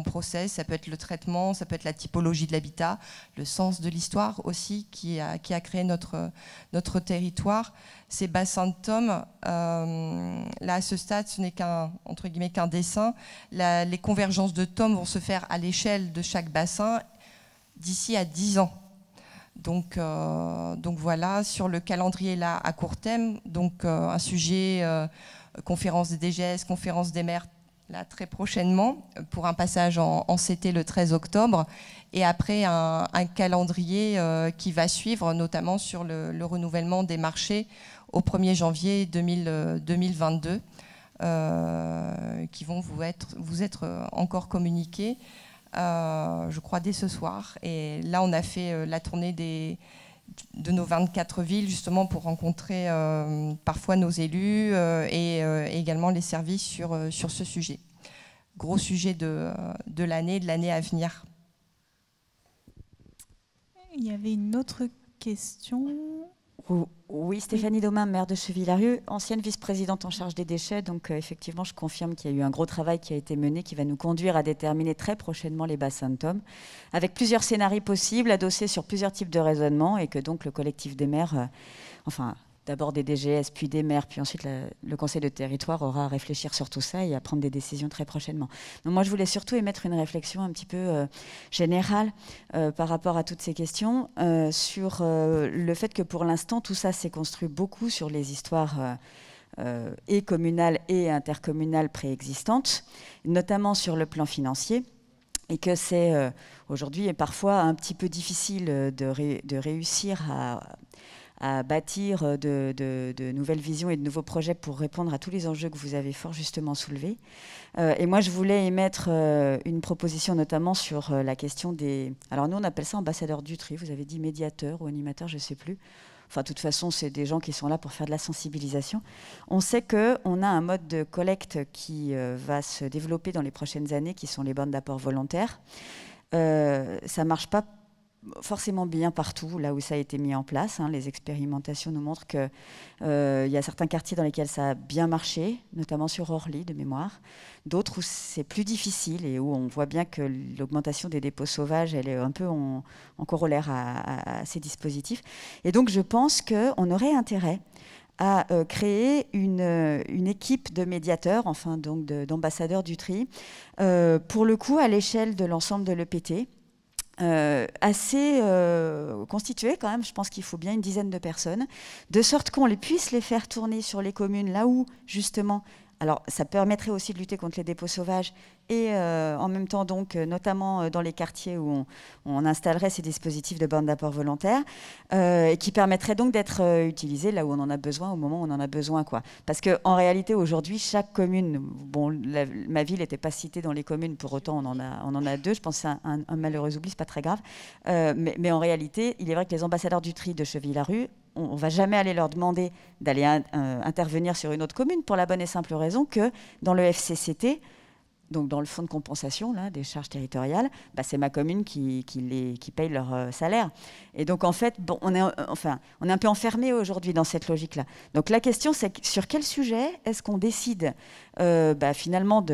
Speaker 4: process. Ça peut être le traitement, ça peut être la typologie de l'habitat, le sens de l'histoire aussi qui a créé notre territoire. Ces bassins de TOM, là à ce stade, ce n'est entre guillemets qu'un dessin. Les convergences de TOM vont se faire à l'échelle de chaque bassin d'ici à 10 ans. Donc voilà, sur le calendrier là à court terme, donc un sujet conférence des DGS, conférence des maires là très prochainement pour un passage en CT le 13 octobre et après un calendrier qui va suivre notamment sur le renouvellement des marchés au 1er janvier 2022 qui vont vous être encore communiqués je crois dès ce soir. Et là on a fait la tournée de nos 24 villes justement pour rencontrer parfois nos élus et également les services sur ce sujet. Gros sujet de l'année à venir.
Speaker 2: Il y avait une autre question.
Speaker 8: Oui, Stéphanie Domain, maire de Cheville-Larue, ancienne vice-présidente en charge des déchets. Donc effectivement, je confirme qu'il y a eu un gros travail qui a été mené qui va nous conduire à déterminer très prochainement les bassins de TOM, avec plusieurs scénarios possibles, adossés sur plusieurs types de raisonnements et que donc le collectif des maires, d'abord des DGS, puis des maires, puis ensuite le Conseil de territoire aura à réfléchir sur tout ça et à prendre des décisions très prochainement. Donc moi, je voulais surtout émettre une réflexion un petit peu générale par rapport à toutes ces questions sur le fait que pour l'instant, tout ça s'est construit beaucoup sur les histoires et communales et intercommunales préexistantes, notamment sur le plan financier, et que c'est aujourd'hui parfois un petit peu difficile de réussir à bâtir de nouvelles visions et de nouveaux projets pour répondre à tous les enjeux que vous avez fort justement soulevés. Et moi, je voulais émettre une proposition notamment sur la question des... Alors nous, on appelle ça ambassadeur du tri, vous avez dit médiateur ou animateur, je ne sais plus. Enfin, de toute façon, c'est des gens qui sont là pour faire de la sensibilisation. On sait qu'on a un mode de collecte qui va se développer dans les prochaines années, qui sont les bornes d'apport volontaire. Ça ne marche pas forcément bien partout, là où ça a été mis en place. Les expérimentations nous montrent qu'il y a certains quartiers dans lesquels ça a bien marché, notamment sur Orly, de mémoire. D'autres où c'est plus difficile et où on voit bien que l'augmentation des dépôts sauvages, elle est un peu en corollaire à ces dispositifs. Et donc, je pense qu'on aurait intérêt à créer une équipe de médiateurs, enfin donc d'ambassadeurs du tri, pour le coup à l'échelle de l'ensemble de l'EPT, assez constitué quand même, je pense qu'il faut bien une dizaine de personnes, de sorte qu'on puisse les faire tourner sur les communes, là où justement, alors ça permettrait aussi de lutter contre les dépôts sauvages et en même temps donc notamment dans les quartiers où on installerait ces dispositifs de bornes d'apport volontaire et qui permettraient donc d'être utilisés là où on en a besoin au moment où on en a besoin, quoi. Parce qu'en réalité aujourd'hui chaque commune, bon ma ville n'était pas citée dans les communes, pour autant on en a deux, je pense que c'est un malheureux oubli, c'est pas très grave, mais en réalité il est vrai que les ambassadeurs du tri de Cheville-la-Rue, on ne va jamais aller leur demander d'aller intervenir sur une autre commune pour la bonne et simple raison que dans le FCCT, donc dans le fonds de compensation là, des charges territoriales, c'est ma commune qui paye leur salaire. Et donc en fait, bon, on est un peu enfermé aujourd'hui dans cette logique-là. Donc la question, c'est sur quel sujet est-ce qu'on décide finalement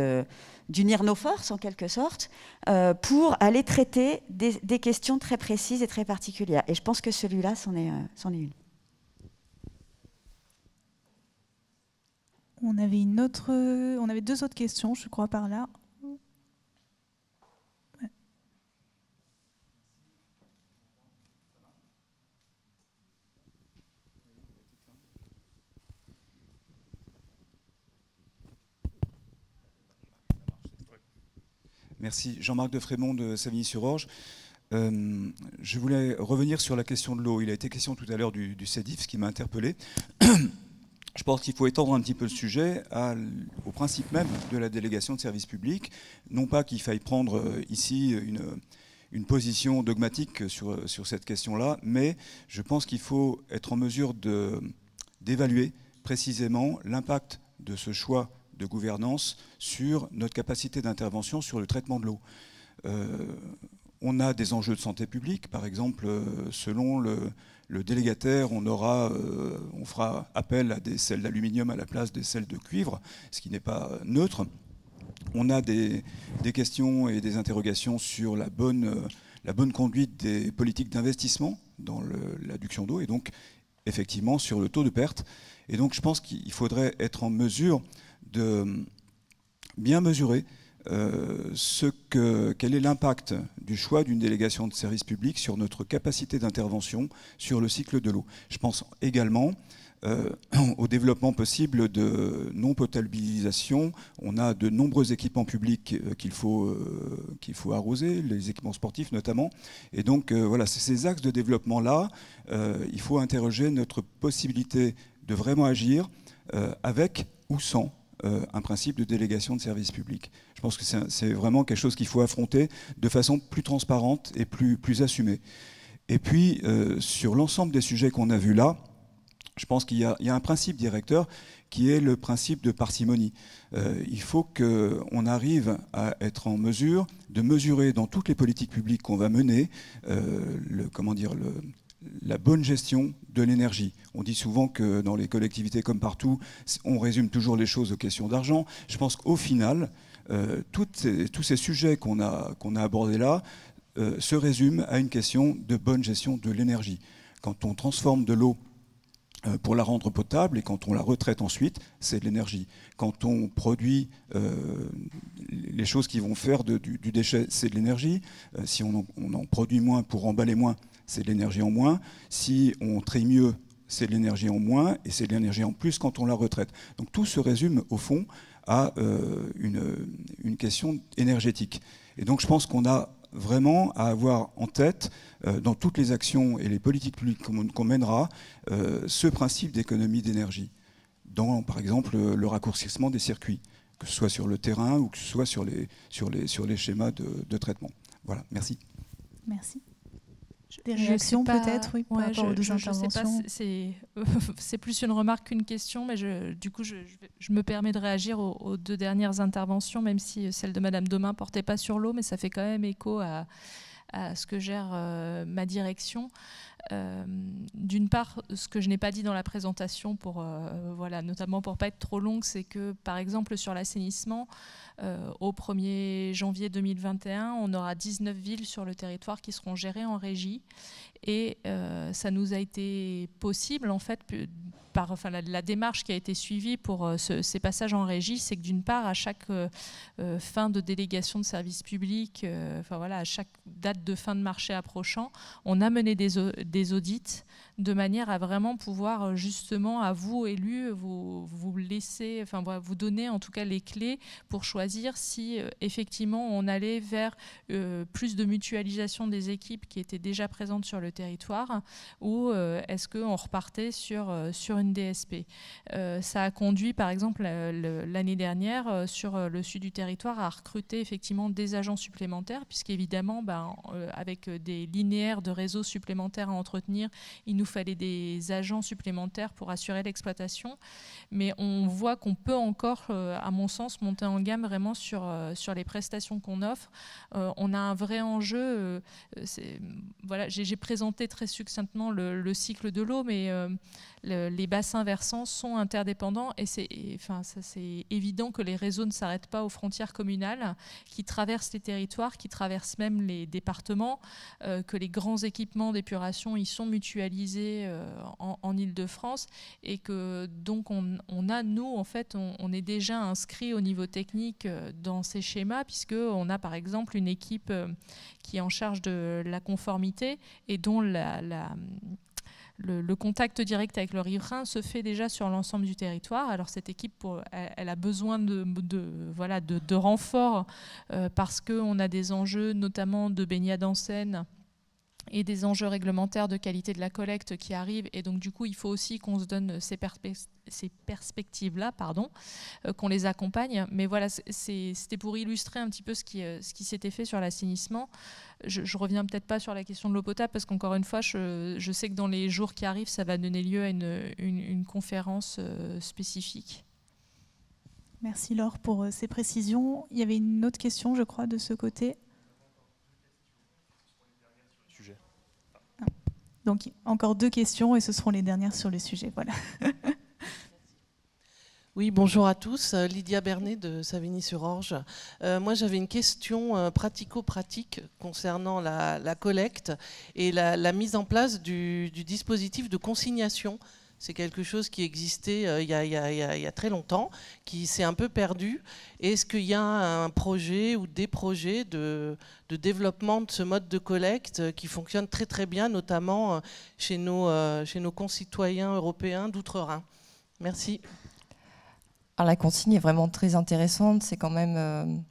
Speaker 8: d'unir nos forces en quelque sorte pour aller traiter des questions très précises et très particulières. Et je pense que celui-là, c'en est une.
Speaker 2: On avait deux autres questions, je crois, par là. Ouais.
Speaker 9: Merci. Jean-Marc de Frémont de Savigny-sur-Orge. Je voulais revenir sur la question de l'eau. Il a été question tout à l'heure du CEDIF, ce qui m'a interpellé. Je pense qu'il faut étendre un petit peu le sujet au principe même de la délégation de service public. Non pas qu'il faille prendre ici une position dogmatique sur cette question-là, mais je pense qu'il faut être en mesure d'évaluer précisément l'impact de ce choix de gouvernance sur notre capacité d'intervention sur le traitement de l'eau. On a des enjeux de santé publique, par exemple, selon le délégataire, on fera appel à des sels d'aluminium à la place des sels de cuivre, ce qui n'est pas neutre. On a des questions et des interrogations sur la bonne conduite des politiques d'investissement dans l'adduction d'eau et donc effectivement sur le taux de perte. Et donc je pense qu'il faudrait être en mesure de bien mesurer quel est l'impact du choix d'une délégation de service public sur notre capacité d'intervention sur le cycle de l'eau. Je pense également au développement possible de non-potabilisation. On a de nombreux équipements publics qu'il faut arroser, les équipements sportifs notamment. Et donc voilà, c'est ces axes de développement-là, il faut interroger notre possibilité de vraiment agir avec ou sans un principe de délégation de service public. Je pense que c'est vraiment quelque chose qu'il faut affronter de façon plus transparente et plus assumée. Et puis, sur l'ensemble des sujets qu'on a vus là, je pense qu'il y a un principe directeur qui est le principe de parcimonie. Il faut qu'on arrive à être en mesure de mesurer dans toutes les politiques publiques qu'on va mener la bonne gestion de l'énergie. On dit souvent que dans les collectivités comme partout, on résume toujours les choses aux questions d'argent. Je pense qu'au final, tous ces sujets qu'on a abordés là se résument à une question de bonne gestion de l'énergie. Quand on transforme de l'eau pour la rendre potable, et quand on la retraite ensuite, c'est de l'énergie. Quand on produit les choses qui vont faire du déchet, c'est de l'énergie. Si on en produit moins pour emballer moins, c'est de l'énergie en moins. Si on trie mieux, c'est de l'énergie en moins, et c'est de l'énergie en plus quand on la retraite. Donc tout se résume au fond à une question énergétique. Et donc je pense qu'on a vraiment à avoir en tête, dans toutes les actions et les politiques publiques qu'on mènera, ce principe d'économie d'énergie, dans par exemple le raccourcissement des circuits, que ce soit sur le terrain ou que ce soit sur les schémas de traitement. Voilà, merci.
Speaker 2: Merci. Des réactions peut-être, oui, par rapport aux deux interventions.
Speaker 3: C'est plus une remarque qu'une question, mais du coup, je me permets de réagir aux deux dernières interventions, même si celle de Madame Domain ne portait pas sur l'eau, mais ça fait quand même écho à ce que gère ma direction. D'une part, ce que je n'ai pas dit dans la présentation, notamment pour ne pas être trop longue, c'est que, par exemple, sur l'assainissement, au 1er janvier 2021, on aura 19 villes sur le territoire qui seront gérées en régie. Et ça nous a été possible, en fait, par la démarche qui a été suivie pour ces passages en régie, c'est que d'une part, à chaque fin de délégation de service public, à chaque date de fin de marché approchant, on a mené des audits de manière à vraiment pouvoir justement, à vous élus, vous laisser, vous donner en tout cas les clés pour choisir si effectivement on allait vers plus de mutualisation des équipes qui étaient déjà présentes sur le territoire, ou est-ce qu'on repartait sur une DSP. Ça a conduit par exemple l'année dernière sur le sud du territoire à recruter effectivement des agents supplémentaires, puisqu'évidemment avec des linéaires de réseaux supplémentaires à entretenir, il nous fallait des agents supplémentaires pour assurer l'exploitation. Mais on voit qu'on peut encore, à mon sens, monter en gamme vraiment sur les prestations qu'on offre. On a un vrai enjeu. J'ai présenté très succinctement le cycle de l'eau, mais les bassins versants sont interdépendants, et c'est évident que les réseaux ne s'arrêtent pas aux frontières communales, qui traversent les territoires, qui traversent même les départements, que les grands équipements d'épuration y sont mutualisés en Île-de-France, et que donc on est déjà inscrit au niveau technique dans ces schémas, puisqu'on a par exemple une équipe qui est en charge de la conformité et dont le contact direct avec le riverain se fait déjà sur l'ensemble du territoire. Alors cette équipe, elle a besoin de renforts parce qu'on a des enjeux notamment de baignade en Seine et des enjeux réglementaires de qualité de la collecte qui arrivent. Et donc du coup, il faut aussi qu'on se donne ces perspectives-là, qu'on les accompagne. Mais voilà, c'était pour illustrer un petit peu ce qui s'était fait sur l'assainissement. Je reviens peut-être pas sur la question de l'eau potable, parce qu'encore une fois, je sais que dans les jours qui arrivent, ça va donner lieu à une conférence spécifique.
Speaker 2: Merci Laure pour ces précisions. Il y avait une autre question, je crois, de ce côté. Donc encore 2 questions et ce seront les dernières sur le sujet. Voilà.
Speaker 10: Oui, bonjour à tous. Lydia Bernet de Savigny-sur-Orge. Moi, j'avais une question pratico-pratique concernant la collecte et la mise en place du dispositif de consignation. C'est quelque chose qui existait il y a très longtemps, qui s'est un peu perdu. Est-ce qu'il y a un projet ou des projets de développement de ce mode de collecte qui fonctionne très très bien, notamment chez nos concitoyens européens d'outre-Rhin? Merci.
Speaker 4: Alors, la consigne est vraiment très intéressante. C'est quand même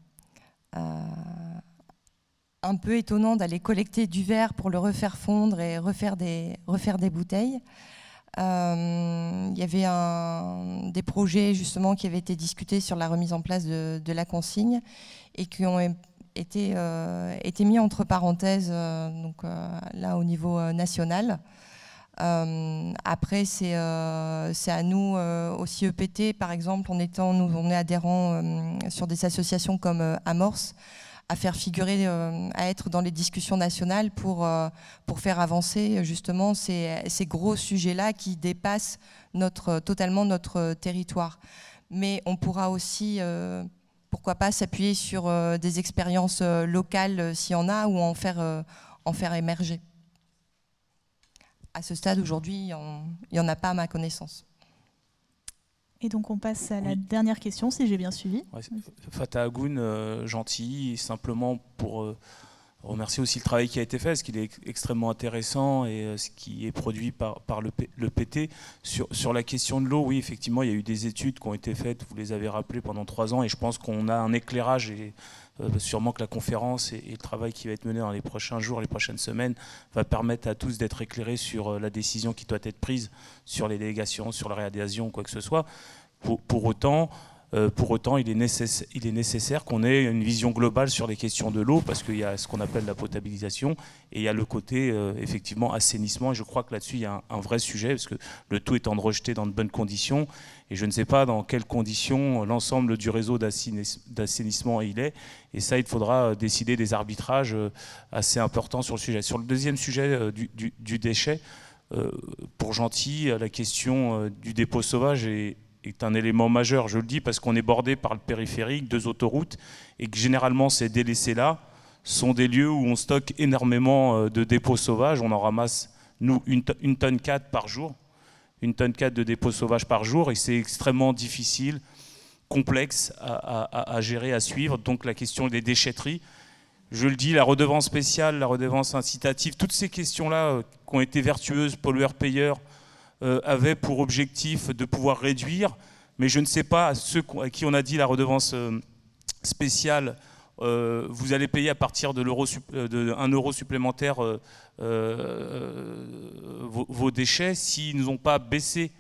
Speaker 4: un peu étonnant d'aller collecter du verre pour le refaire fondre et refaire des bouteilles. Il y avait des projets justement qui avaient été discutés sur la remise en place de la consigne et qui ont été mis entre parenthèses là au niveau national. Après, c'est à nous aussi EPT, par exemple, on est adhérents sur des associations comme Amorce, à faire figurer, à être dans les discussions nationales pour faire avancer justement ces gros sujets-là qui dépassent totalement notre territoire. Mais on pourra aussi, pourquoi pas, s'appuyer sur des expériences locales s'il y en a, ou en faire émerger. à ce stade, aujourd'hui, il n'y en a pas à ma connaissance.
Speaker 2: Et donc on passe à la dernière question, si j'ai bien suivi.
Speaker 11: Ouais, Fatah Agoun, gentil, simplement pour remercier aussi le travail qui a été fait, parce qu'il est extrêmement intéressant, et ce qui est produit par le PT. Sur la question de l'eau, oui, effectivement, il y a eu des études qui ont été faites, vous les avez rappelées, pendant 3 ans, et je pense qu'on a un éclairage, et sûrement que la conférence et le travail qui va être mené dans les prochains jours, les prochaines semaines, va permettre à tous d'être éclairés sur la décision qui doit être prise sur les délégations, sur la réadhésion, quoi que ce soit. Pour autant, il est nécessaire qu'on ait une vision globale sur les questions de l'eau, parce qu'il y a ce qu'on appelle la potabilisation, et il y a le côté effectivement assainissement, et je crois que là-dessus il y a un vrai sujet, parce que le tout étant de rejeter dans de bonnes conditions, et je ne sais pas dans quelles conditions l'ensemble du réseau d'assainissement il est, et ça il faudra décider des arbitrages assez importants sur le sujet. Sur le deuxième sujet du déchet, pour Gentil, la question du dépôt sauvage est un élément majeur. Je le dis parce qu'on est bordé par le périphérique, 2 autoroutes, et que généralement ces délaissés-là sont des lieux où on stocke énormément de dépôts sauvages. On en ramasse, nous, une tonne 4 par jour, 1 tonne 4 de dépôts sauvages par jour, et c'est extrêmement difficile, complexe à gérer, à suivre. Donc la question des déchetteries, je le dis, la redevance spéciale, la redevance incitative, toutes ces questions-là qui ont été vertueuses, pollueurs-payeurs, avaient pour objectif de pouvoir réduire, mais je ne sais pas, à ceux à qui on a dit la redevance spéciale, vous allez payer à partir de 1 euro supplémentaire vos déchets, s'ils n'ont pas baissé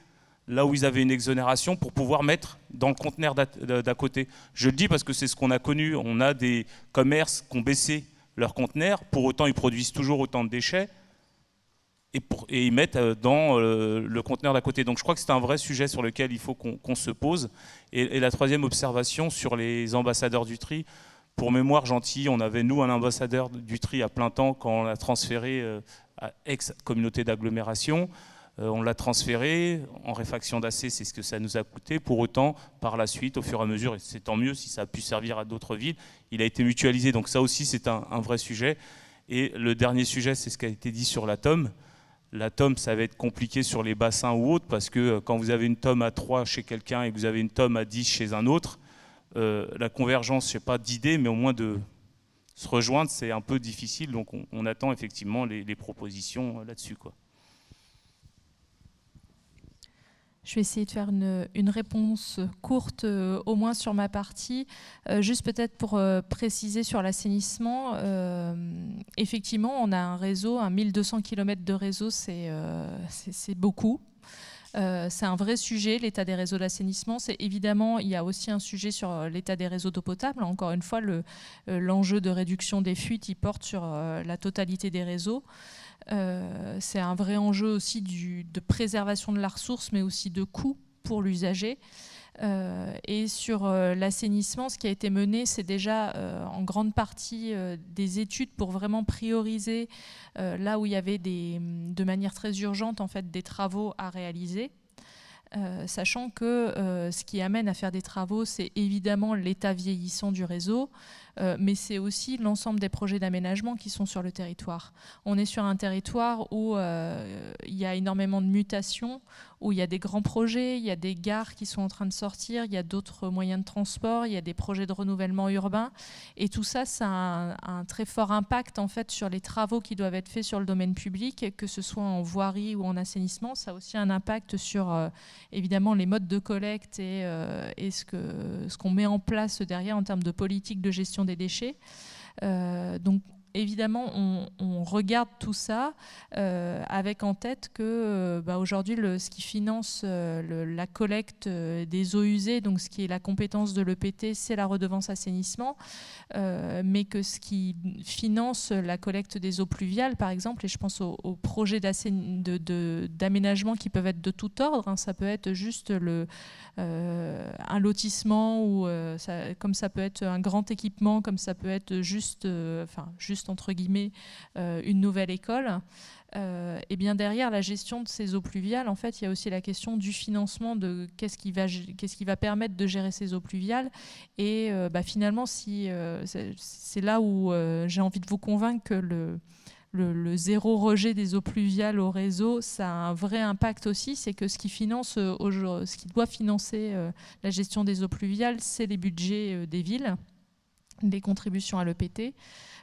Speaker 11: là où ils avaient une exonération pour pouvoir mettre dans le conteneur d'à côté. Je le dis parce que c'est ce qu'on a connu, on a des commerces qui ont baissé leur conteneur, pour autant ils produisent toujours autant de déchets, et ils mettent dans le conteneur d'à côté. Donc je crois que c'est un vrai sujet sur lequel il faut qu'on se pose. Et la troisième observation sur les ambassadeurs du tri, pour mémoire, Gentil, on avait nous un ambassadeur du tri à plein temps quand on l'a transféré à ex-communauté d'agglomération. On l'a transféré en réfaction d'AC, c'est ce que ça nous a coûté. Pour autant, par la suite, au fur et à mesure, et c'est tant mieux si ça a pu servir à d'autres villes, il a été mutualisé. Donc ça aussi, c'est un vrai sujet. Et le dernier sujet, c'est ce qui a été dit sur la tome. La tome, ça va être compliqué sur les bassins ou autres, parce que quand vous avez une tome à 3 chez quelqu'un et que vous avez une tome à 10 chez un autre, la convergence, je ne sais pas d'idées, mais au moins de se rejoindre, c'est un peu difficile. Donc on attend effectivement les propositions là-dessus, quoi.
Speaker 3: Je vais essayer de faire une réponse courte, au moins sur ma partie. Juste peut-être pour préciser sur l'assainissement, effectivement, on a un réseau, 1200 km de réseau, c'est beaucoup. C'est un vrai sujet, l'état des réseaux d'assainissement. Évidemment, il y a aussi un sujet sur l'état des réseaux d'eau potable. Encore une fois, l'enjeu de réduction des fuites, il porte sur la totalité des réseaux. C'est un vrai enjeu aussi de préservation de la ressource, mais aussi de coût pour l'usager. Et sur l'assainissement, ce qui a été mené, c'est déjà en grande partie des études pour vraiment prioriser là où il y avait de manière très urgente en fait, des travaux à réaliser. Sachant que ce qui amène à faire des travaux, c'est évidemment l'état vieillissant du réseau, mais c'est aussi l'ensemble des projets d'aménagement qui sont sur le territoire. On est sur un territoire où il y a énormément de mutations, où il y a des grands projets, il y a des gares qui sont en train de sortir, il y a d'autres moyens de transport, il y a des projets de renouvellement urbain, et tout ça, ça a un très fort impact en fait, sur les travaux qui doivent être faits sur le domaine public, que ce soit en voirie ou en assainissement. Ça a aussi un impact sur évidemment les modes de collecte et ce qu'on met en place derrière en termes de politique de gestion des déchets. Donc évidemment, on regarde tout ça avec en tête que aujourd'hui, ce qui finance la collecte des eaux usées, donc ce qui est la compétence de l'EPT, c'est la redevance assainissement, mais que ce qui finance la collecte des eaux pluviales, par exemple, et je pense aux projets d'aménagement qui peuvent être de tout ordre, hein, ça peut être juste un lotissement, ou comme ça peut être un grand équipement, comme ça peut être juste entre guillemets une nouvelle école. Et bien derrière la gestion de ces eaux pluviales, en fait, il y a aussi la question du financement de qu'est-ce qui va permettre de gérer ces eaux pluviales. Et finalement, c'est là où j'ai envie de vous convaincre que le zéro rejet des eaux pluviales au réseau, ça a un vrai impact aussi. C'est que ce qui doit financer la gestion des eaux pluviales, c'est les budgets des villes, des contributions à l'EPT,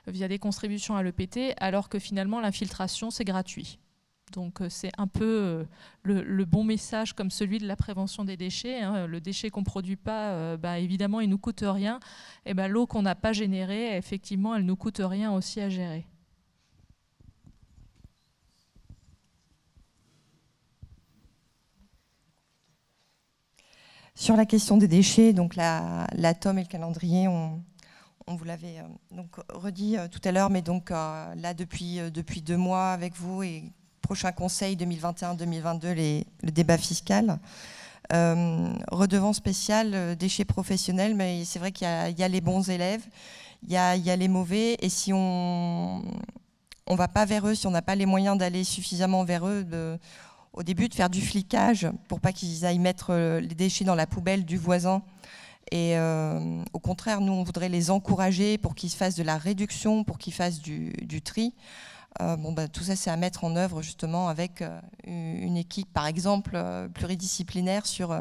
Speaker 3: via des contributions à l'EPT, alors que finalement l'infiltration, c'est gratuit. Donc c'est un peu le bon message comme celui de la prévention des déchets. Hein. Le déchet qu'on ne produit pas, évidemment, il ne nous coûte rien. Et l'eau qu'on n'a pas générée, effectivement, elle ne nous coûte rien aussi à gérer.
Speaker 4: Sur la question des déchets, donc la tome et le calendrier, on vous l'avait donc redit tout à l'heure, mais donc là depuis 2 mois avec vous et prochain conseil 2021-2022, le débat fiscal. Redevance spéciale, déchets professionnels, mais c'est vrai qu'il y a les bons élèves, il y a les mauvais, et si on ne va pas vers eux, si on n'a pas les moyens d'aller suffisamment vers eux, au début de faire du flicage pour pas qu'ils aillent mettre les déchets dans la poubelle du voisin. Et au contraire, nous, on voudrait les encourager pour qu'ils fassent de la réduction, pour qu'ils fassent du tri. Tout ça, c'est à mettre en œuvre justement avec une équipe, par exemple, pluridisciplinaire sur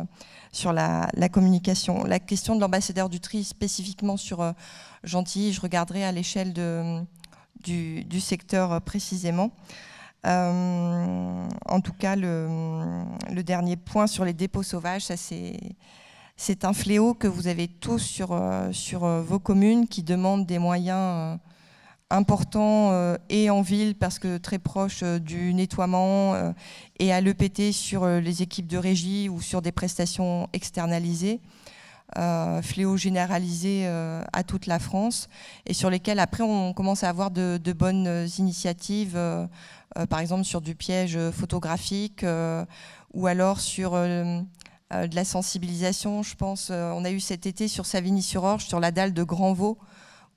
Speaker 4: la communication. La question de l'ambassadeur du tri, spécifiquement sur Gentilly, je regarderai à l'échelle du secteur précisément. En tout cas, le dernier point sur les dépôts sauvages, ça c'est un fléau que vous avez tous sur vos communes qui demandent des moyens importants et en ville parce que très proche du nettoiement et à l'EPT sur les équipes de régie ou sur des prestations externalisées. Fléau généralisé à toute la France et sur lesquels après on commence à avoir de bonnes initiatives, par exemple sur du piège photographique ou alors sur de la sensibilisation. Je pense, on a eu cet été sur Savigny-sur-Orge, sur la dalle de Grand-Vaux,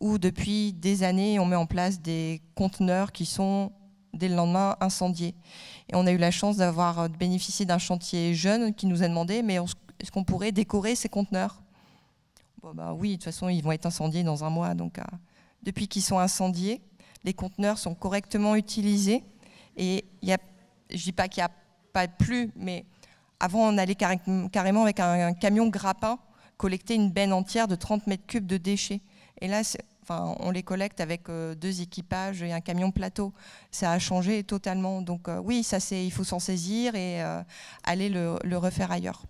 Speaker 4: où depuis des années on met en place des conteneurs qui sont dès le lendemain incendiés. Et on a eu la chance d'avoir bénéficié d'un chantier jeune qui nous a demandé mais est-ce qu'on pourrait décorer ces conteneurs ? Oui, de toute façon, ils vont être incendiés dans un mois. Donc, depuis qu'ils sont incendiés, les conteneurs sont correctement utilisés. Et je ne dis pas qu'il n'y a pas plus, mais avant, on allait carrément avec un camion grappin collecter une benne entière de 30 mètres cubes de déchets. Et là, on les collecte avec 2 équipages et un camion plateau. Ça a changé totalement. Donc oui, il faut s'en saisir et aller le refaire ailleurs.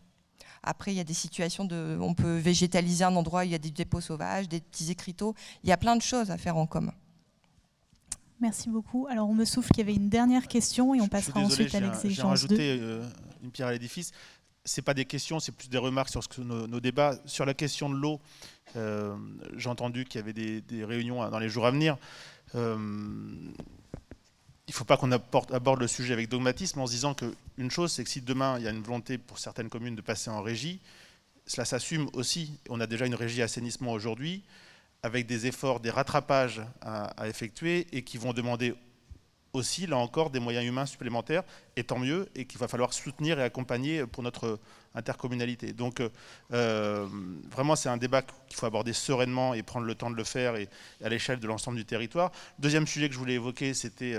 Speaker 4: Après, il y a des situations on peut végétaliser un endroit où il y a des dépôts sauvages, des petits écriteaux. Il y a plein de choses à faire en commun.
Speaker 2: Merci beaucoup. Alors, on me souffle qu'il y avait une dernière question et on passera ensuite à l'exigence 2.
Speaker 12: J'ai rajouté une pierre à l'édifice. Ce n'est pas des questions, c'est plus des remarques sur nos débats. Sur la question de l'eau, j'ai entendu qu'il y avait des réunions dans les jours à venir. Il ne faut pas qu'on aborde le sujet avec dogmatisme en se disant qu'une chose, c'est que si demain il y a une volonté pour certaines communes de passer en régie, cela s'assume aussi. On a déjà une régie assainissement aujourd'hui avec des efforts, des rattrapages à effectuer et qui vont demander aussi, là encore, des moyens humains supplémentaires, et tant mieux, et qu'il va falloir soutenir et accompagner pour notre intercommunalité. Donc vraiment, c'est un débat qu'il faut aborder sereinement et prendre le temps de le faire et à l'échelle de l'ensemble du territoire. Deuxième sujet que je voulais évoquer, c'était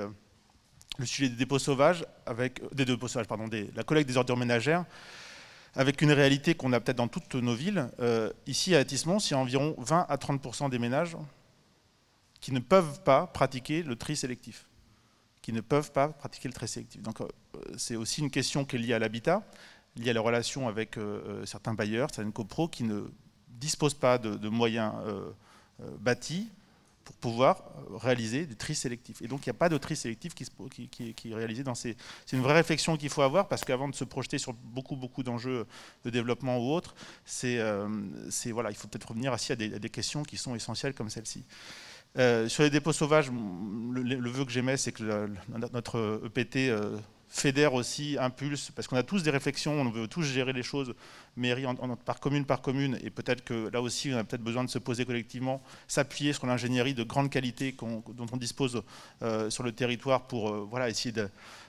Speaker 12: le sujet des dépôts sauvages, la collecte des ordures ménagères, avec une réalité qu'on a peut-être dans toutes nos villes. Ici, à Athis-Mons, il y a environ 20 à 30% des ménages qui ne peuvent pas pratiquer le tri sélectif. Donc c'est aussi une question qui est liée à l'habitat, liée à la relation avec certains bailleurs, certaines copros qui ne disposent pas de moyens bâtis pour pouvoir réaliser du tri sélectif. Et donc il n'y a pas de tri sélectif qui est réalisé dans ces... C'est une vraie réflexion qu'il faut avoir, parce qu'avant de se projeter sur beaucoup d'enjeux de développement ou autres, voilà, il faut peut-être revenir aussi à des questions qui sont essentielles comme celle-ci. Sur les dépôts sauvages, le vœu que j'émets, c'est que notre EPT fédère aussi, impulse, parce qu'on a tous des réflexions, on veut tous gérer les choses, mairie par commune, et peut-être que là aussi, on a peut-être besoin de se poser collectivement, s'appuyer sur l'ingénierie de grande qualité dont on dispose sur le territoire pour voilà, essayer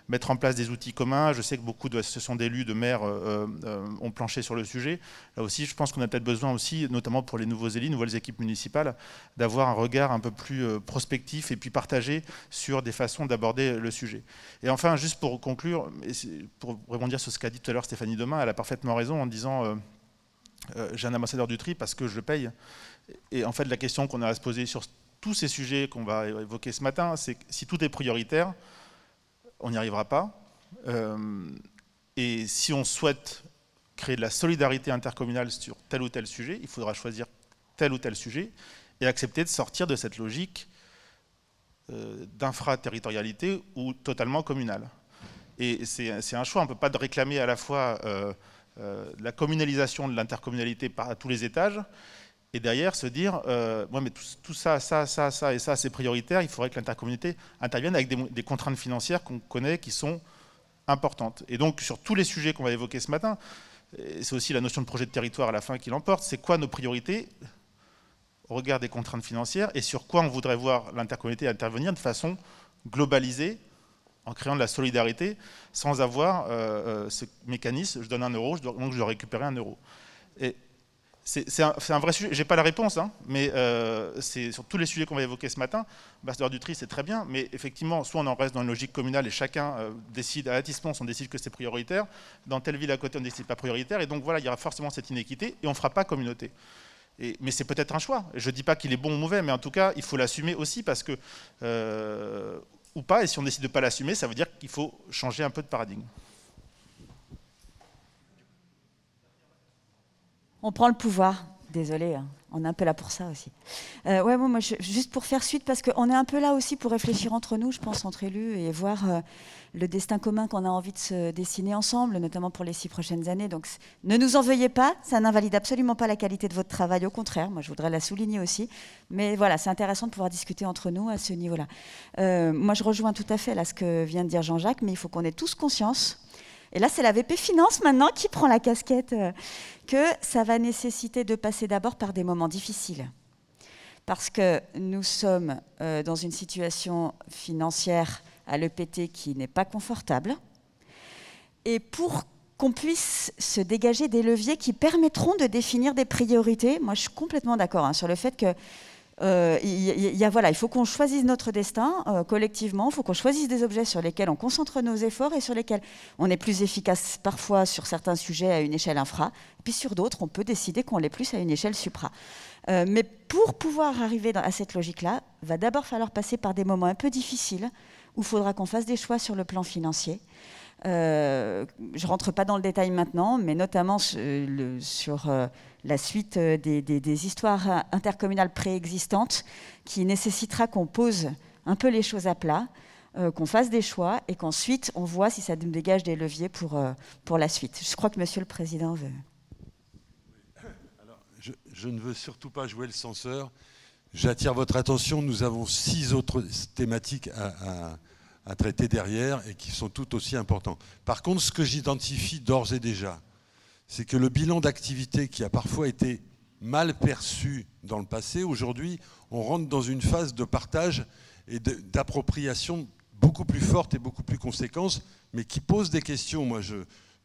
Speaker 12: mettre en place des outils communs. Je sais que beaucoup d'associations d'élus, de maires ont planché sur le sujet. Là aussi, je pense qu'on a peut-être besoin aussi, notamment pour les nouveaux élus, nouvelles équipes municipales, d'avoir un regard un peu plus prospectif et puis partagé sur des façons d'aborder le sujet. Et enfin, juste pour conclure, pour rebondir sur ce qu'a dit tout à l'heure Stéphanie Domain, elle a parfaitement raison en disant j'ai un ambassadeur du tri parce que je le paye. Et en fait, la question qu'on a à se poser sur tous ces sujets qu'on va évoquer ce matin, c'est que si tout est prioritaire, on n'y arrivera pas. Et si on souhaite créer de la solidarité intercommunale sur tel ou tel sujet, il faudra choisir tel ou tel sujet et accepter de sortir de cette logique d'infraterritorialité ou totalement communale. Et c'est un choix, on ne peut pas réclamer à la fois la communalisation de l'intercommunalité à tous les étages, et derrière se dire, ouais, mais tout ça, ça et ça, c'est prioritaire, il faudrait que l'intercommunalité intervienne avec des contraintes financières qu'on connaît qui sont importantes. Et donc, sur tous les sujets qu'on va évoquer ce matin, c'est aussi la notion de projet de territoire à la fin qui l'emporte, c'est quoi nos priorités au regard des contraintes financières et sur quoi on voudrait voir l'intercommunalité intervenir de façon globalisée, en créant de la solidarité, sans avoir ce mécanisme, je donne 1 euro, donc je dois récupérer 1 euro. Et c'est un vrai sujet, j'ai pas la réponse, hein, mais c'est sur tous les sujets qu'on va évoquer ce matin, ambassadeur du tri c'est très bien, mais effectivement, soit on en reste dans une logique communale et chacun décide, à Athis-Mons on décide que c'est prioritaire, dans telle ville à côté on décide pas prioritaire, et donc voilà, il y aura forcément cette inéquité, et on ne fera pas communauté. Mais c'est peut-être un choix, je ne dis pas qu'il est bon ou mauvais, mais en tout cas, il faut l'assumer aussi, parce que, ou pas, et si on décide de ne pas l'assumer, ça veut dire qu'il faut changer un peu de paradigme.
Speaker 8: On prend le pouvoir, désolé, hein. On est un peu là pour ça aussi. Ouais, bon, moi, juste pour faire suite, parce qu'on est un peu là aussi pour réfléchir entre nous, je pense, entre élus, et voir le destin commun qu'on a envie de se dessiner ensemble, notamment pour les 6 prochaines années. Donc, ne nous en veuillez pas, ça n'invalide absolument pas la qualité de votre travail, au contraire, moi je voudrais la souligner aussi. Mais voilà, c'est intéressant de pouvoir discuter entre nous à ce niveau-là. Moi, je rejoins tout à fait là ce que vient de dire Jean-Jacques, mais il faut qu'on ait tous conscience. Et là, c'est la VP Finance maintenant qui prend la casquette, que ça va nécessiter de passer d'abord par des moments difficiles. Parce que nous sommes dans une situation financière à l'EPT qui n'est pas confortable. Et pour qu'on puisse se dégager des leviers qui permettront de définir des priorités, moi je suis complètement d'accord sur le fait que il faut qu'on choisisse notre destin collectivement, il faut qu'on choisisse des objets sur lesquels on concentre nos efforts et sur lesquels on est plus efficace parfois sur certains sujets à une échelle infra, et puis sur d'autres, on peut décider qu'on l'est plus à une échelle supra. Mais pour pouvoir arriver à cette logique-là, il va d'abord falloir passer par des moments un peu difficiles où il faudra qu'on fasse des choix sur le plan financier. Je ne rentre pas dans le détail maintenant, mais notamment sur la suite des histoires intercommunales préexistantes qui nécessitera qu'on pose un peu les choses à plat, qu'on fasse des choix et qu'ensuite on voit si ça nous dégage des leviers pour la suite. Je crois que Monsieur le Président veut...
Speaker 1: Alors, je ne veux surtout pas jouer le censeur. J'attire votre attention, nous avons 6 autres thématiques à traiter derrière et qui sont tout aussi importants. Par contre, ce que j'identifie d'ores et déjà, c'est que le bilan d'activité qui a parfois été mal perçu dans le passé, aujourd'hui, on rentre dans une phase de partage et d'appropriation beaucoup plus forte et beaucoup plus conséquente, mais qui pose des questions. Moi,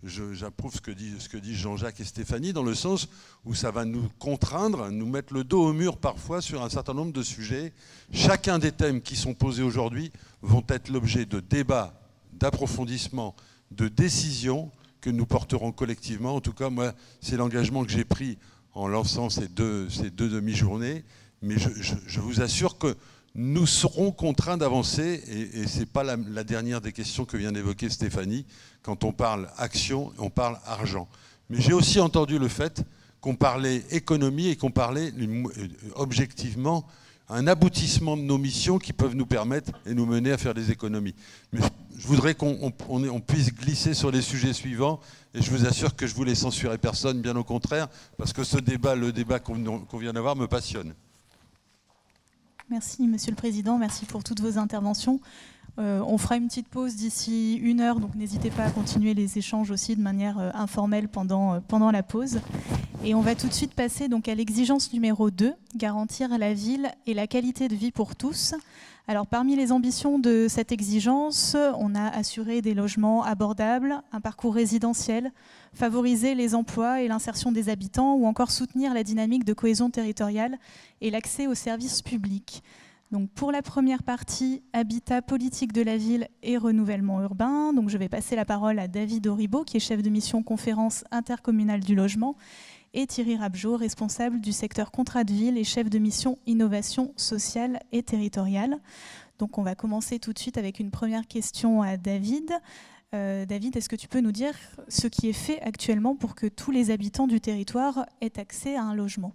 Speaker 1: j'approuve ce que disent Jean-Jacques et Stéphanie, dans le sens où ça va nous contraindre, nous mettre le dos au mur parfois sur un certain nombre de sujets. Chacun des thèmes qui sont posés aujourd'hui vont être l'objet de débats, d'approfondissements, de décisions que nous porterons collectivement. En tout cas, moi, c'est l'engagement que j'ai pris en lançant ces deux demi-journées. Mais je vous assure que nous serons contraints d'avancer, et ce n'est pas la dernière des questions que vient d'évoquer Stéphanie. Quand on parle action, on parle argent. Mais j'ai aussi entendu le fait qu'on parlait économie et qu'on parlait objectivement un aboutissement de nos missions qui peuvent nous permettre et nous mener à faire des économies. Mais je voudrais qu'on puisse glisser sur les sujets suivants, et je vous assure que je ne voulais censurer personne, bien au contraire, parce que le débat qu'on vient d'avoir me passionne.
Speaker 2: Merci Monsieur le Président, merci pour toutes vos interventions. On fera une petite pause d'ici 1 heure, donc n'hésitez pas à continuer les échanges aussi de manière informelle pendant la pause. Et on va tout de suite passer donc à l'exigence numéro 2, garantir la ville et la qualité de vie pour tous. Alors parmi les ambitions de cette exigence, on a assuré des logements abordables, un parcours résidentiel, favoriser les emplois et l'insertion des habitants ou encore soutenir la dynamique de cohésion territoriale et l'accès aux services publics. Donc pour la première partie, habitat, politique de la ville et renouvellement urbain. Donc je vais passer la parole à David Auribeau, qui est chef de mission conférence intercommunale du logement, et Thierry Rabjot, responsable du secteur contrat de ville et chef de mission innovation sociale et territoriale. Donc on va commencer tout de suite avec une première question à David. David, est-ce que tu peux nous dire ce qui est fait actuellement pour que tous les habitants du territoire aient accès à un logement ?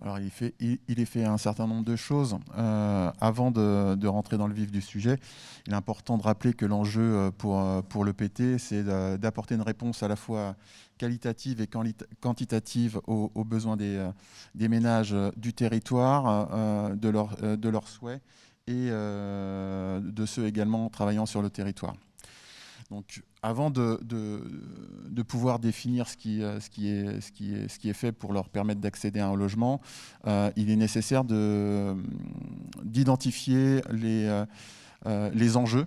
Speaker 13: Alors, il est fait un certain nombre de choses. Avant de rentrer dans le vif du sujet, il est important de rappeler que l'enjeu pour le PT, c'est d'apporter une réponse à la fois qualitative et quantitative aux besoins des ménages du territoire, de leurs souhaits et de ceux également travaillant sur le territoire. Donc, avant de pouvoir définir ce qui est fait pour leur permettre d'accéder à un logement, il est nécessaire d'identifier les enjeux.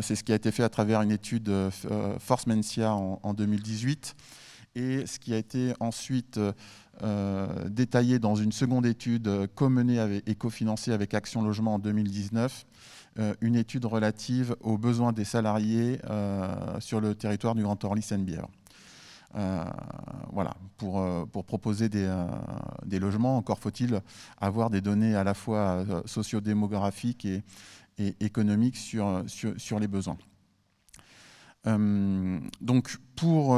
Speaker 13: C'est ce qui a été fait à travers une étude Force-Mencia en 2018 et ce qui a été ensuite détaillé dans une seconde étude co-menée et cofinancée avec Action Logement en 2019. Une étude relative aux besoins des salariés sur le territoire du Grand Orly-Seine-Bièvre. Voilà, pour proposer des logements, encore faut-il avoir des données à la fois sociodémographiques et économiques sur les besoins. Donc pour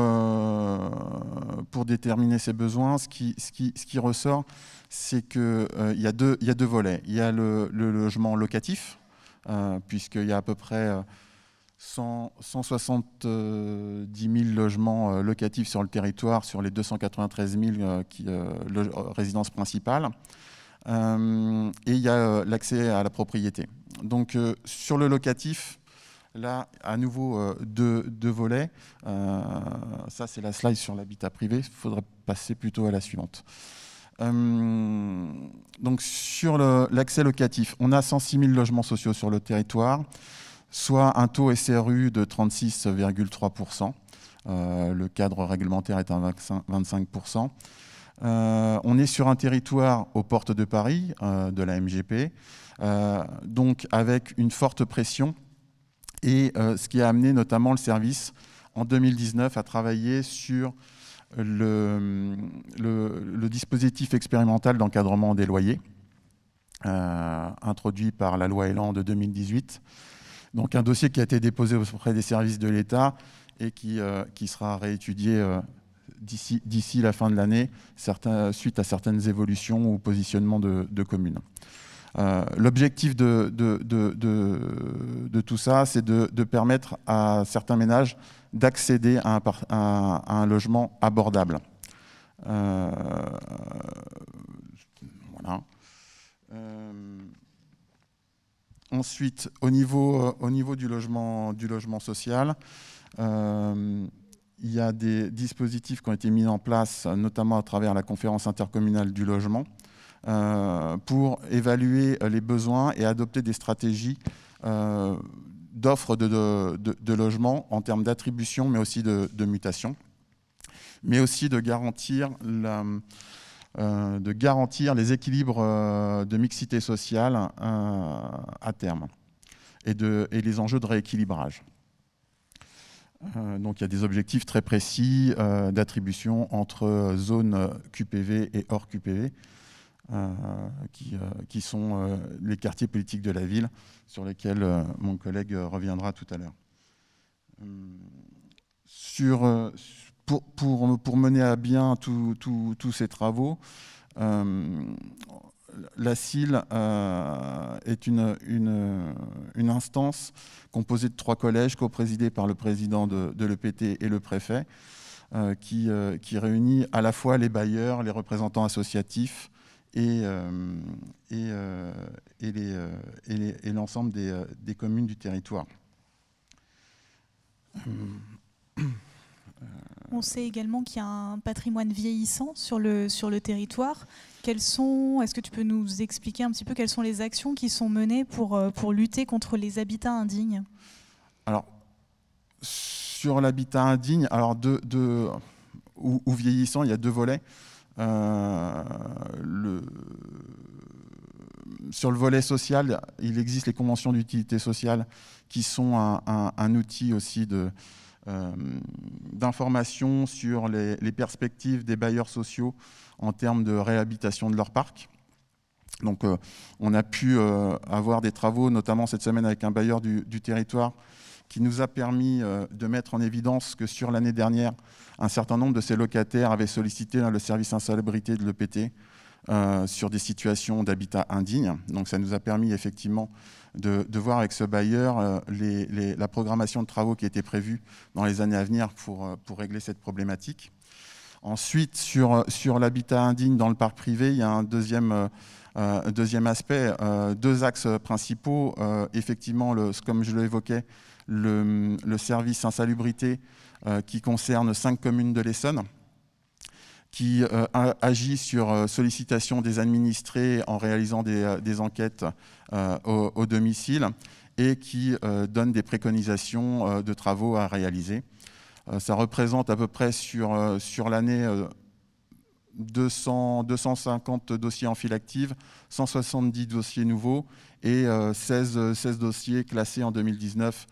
Speaker 13: déterminer ces besoins, ce qui ressort, c'est qu'il y a deux volets. Il y a le logement locatif, puisqu'il y a à peu près 170 000 logements locatifs sur le territoire, sur les 293 000 résidences principales. Et il y a l'accès à la propriété. Donc sur le locatif, là, à nouveau, deux volets. Ça, c'est la slide sur l'habitat privé. Il faudrait passer plutôt à la suivante. Donc sur l'accès locatif, on a 106 000 logements sociaux sur le territoire, soit un taux SRU de 36,3%. Le cadre réglementaire est à 25%. On est sur un territoire aux portes de Paris, de la MGP, donc avec une forte pression, et ce qui a amené notamment le service en 2019 à travailler sur le dispositif expérimental d'encadrement des loyers, introduit par la loi Elan de 2018. Donc un dossier qui a été déposé auprès des services de l'État et qui sera réétudié d'ici la fin de l'année, suite à certaines évolutions ou positionnements de communes. L'objectif de tout ça, c'est de permettre à certains ménages d'accéder à un logement abordable. Voilà. Ensuite, au niveau du logement social, il y a des dispositifs qui ont été mis en place, notamment à travers la conférence intercommunale du logement, pour évaluer les besoins et adopter des stratégies d'offres de logements en termes d'attribution, mais aussi de mutation, mais aussi de garantir les équilibres de mixité sociale à terme et les enjeux de rééquilibrage. Donc il y a des objectifs très précis d'attribution entre zones QPV et hors QPV, qui sont les quartiers politiques de la ville, sur lesquels mon collègue reviendra tout à l'heure. Pour mener à bien tous ces travaux, la CIL est une instance composée de 3 collèges, coprésidés par le président de l'EPT et le préfet, qui réunit à la fois les bailleurs, les représentants associatifs et l'ensemble des communes du territoire.
Speaker 2: On sait également qu'il y a un patrimoine vieillissant sur le territoire. Est-ce que tu peux nous expliquer un petit peu quelles sont les actions qui sont menées pour lutter contre les habitats indignes?
Speaker 13: Alors, sur l'habitat indigne, alors ou vieillissant, il y a 2 volets. Sur le volet social, il existe les conventions d'utilité sociale qui sont un outil aussi d'information sur les perspectives des bailleurs sociaux en termes de réhabilitation de leur parc. Donc on a pu avoir des travaux, notamment cette semaine avec un bailleur du territoire, qui nous a permis de mettre en évidence que sur l'année dernière, un certain nombre de ces locataires avaient sollicité le service insalubrité de l'EPT sur des situations d'habitat indigne. Donc ça nous a permis effectivement de voir avec ce bailleur la programmation de travaux qui était prévue dans les années à venir pour régler cette problématique. Ensuite, sur l'habitat indigne dans le parc privé, il y a un deuxième aspect, 2 axes principaux. Effectivement, comme je l'évoquais, le service insalubrité qui concerne 5 communes de l'Essonne, qui agit sur sollicitation des administrés en réalisant des enquêtes au domicile et qui donne des préconisations de travaux à réaliser. Ça représente à peu près sur l'année 250 dossiers en file active, 170 dossiers nouveaux et 16 dossiers classés en 2019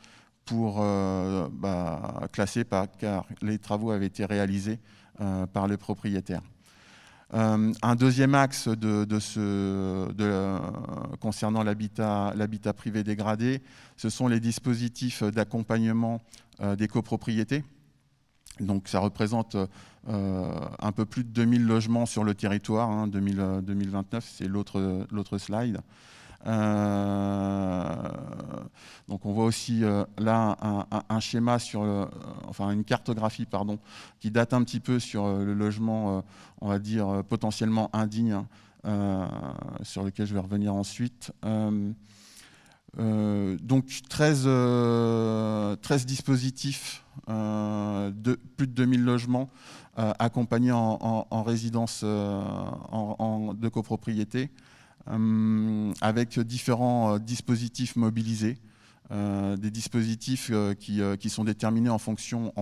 Speaker 13: classés car les travaux avaient été réalisés par le propriétaire. Un deuxième axe concernant l'habitat privé dégradé, ce sont les dispositifs d'accompagnement des copropriétés. Donc ça représente un peu plus de 2000 logements sur le territoire, 2029, c'est l'autre slide. Donc on voit aussi là un schéma une cartographie qui date un petit peu sur le logement, on va dire potentiellement indigne, sur lequel je vais revenir ensuite. Donc 13 dispositifs, plus de 2000 logements accompagnés en résidence de copropriété, avec différents dispositifs mobilisés, des dispositifs qui sont déterminés en fonction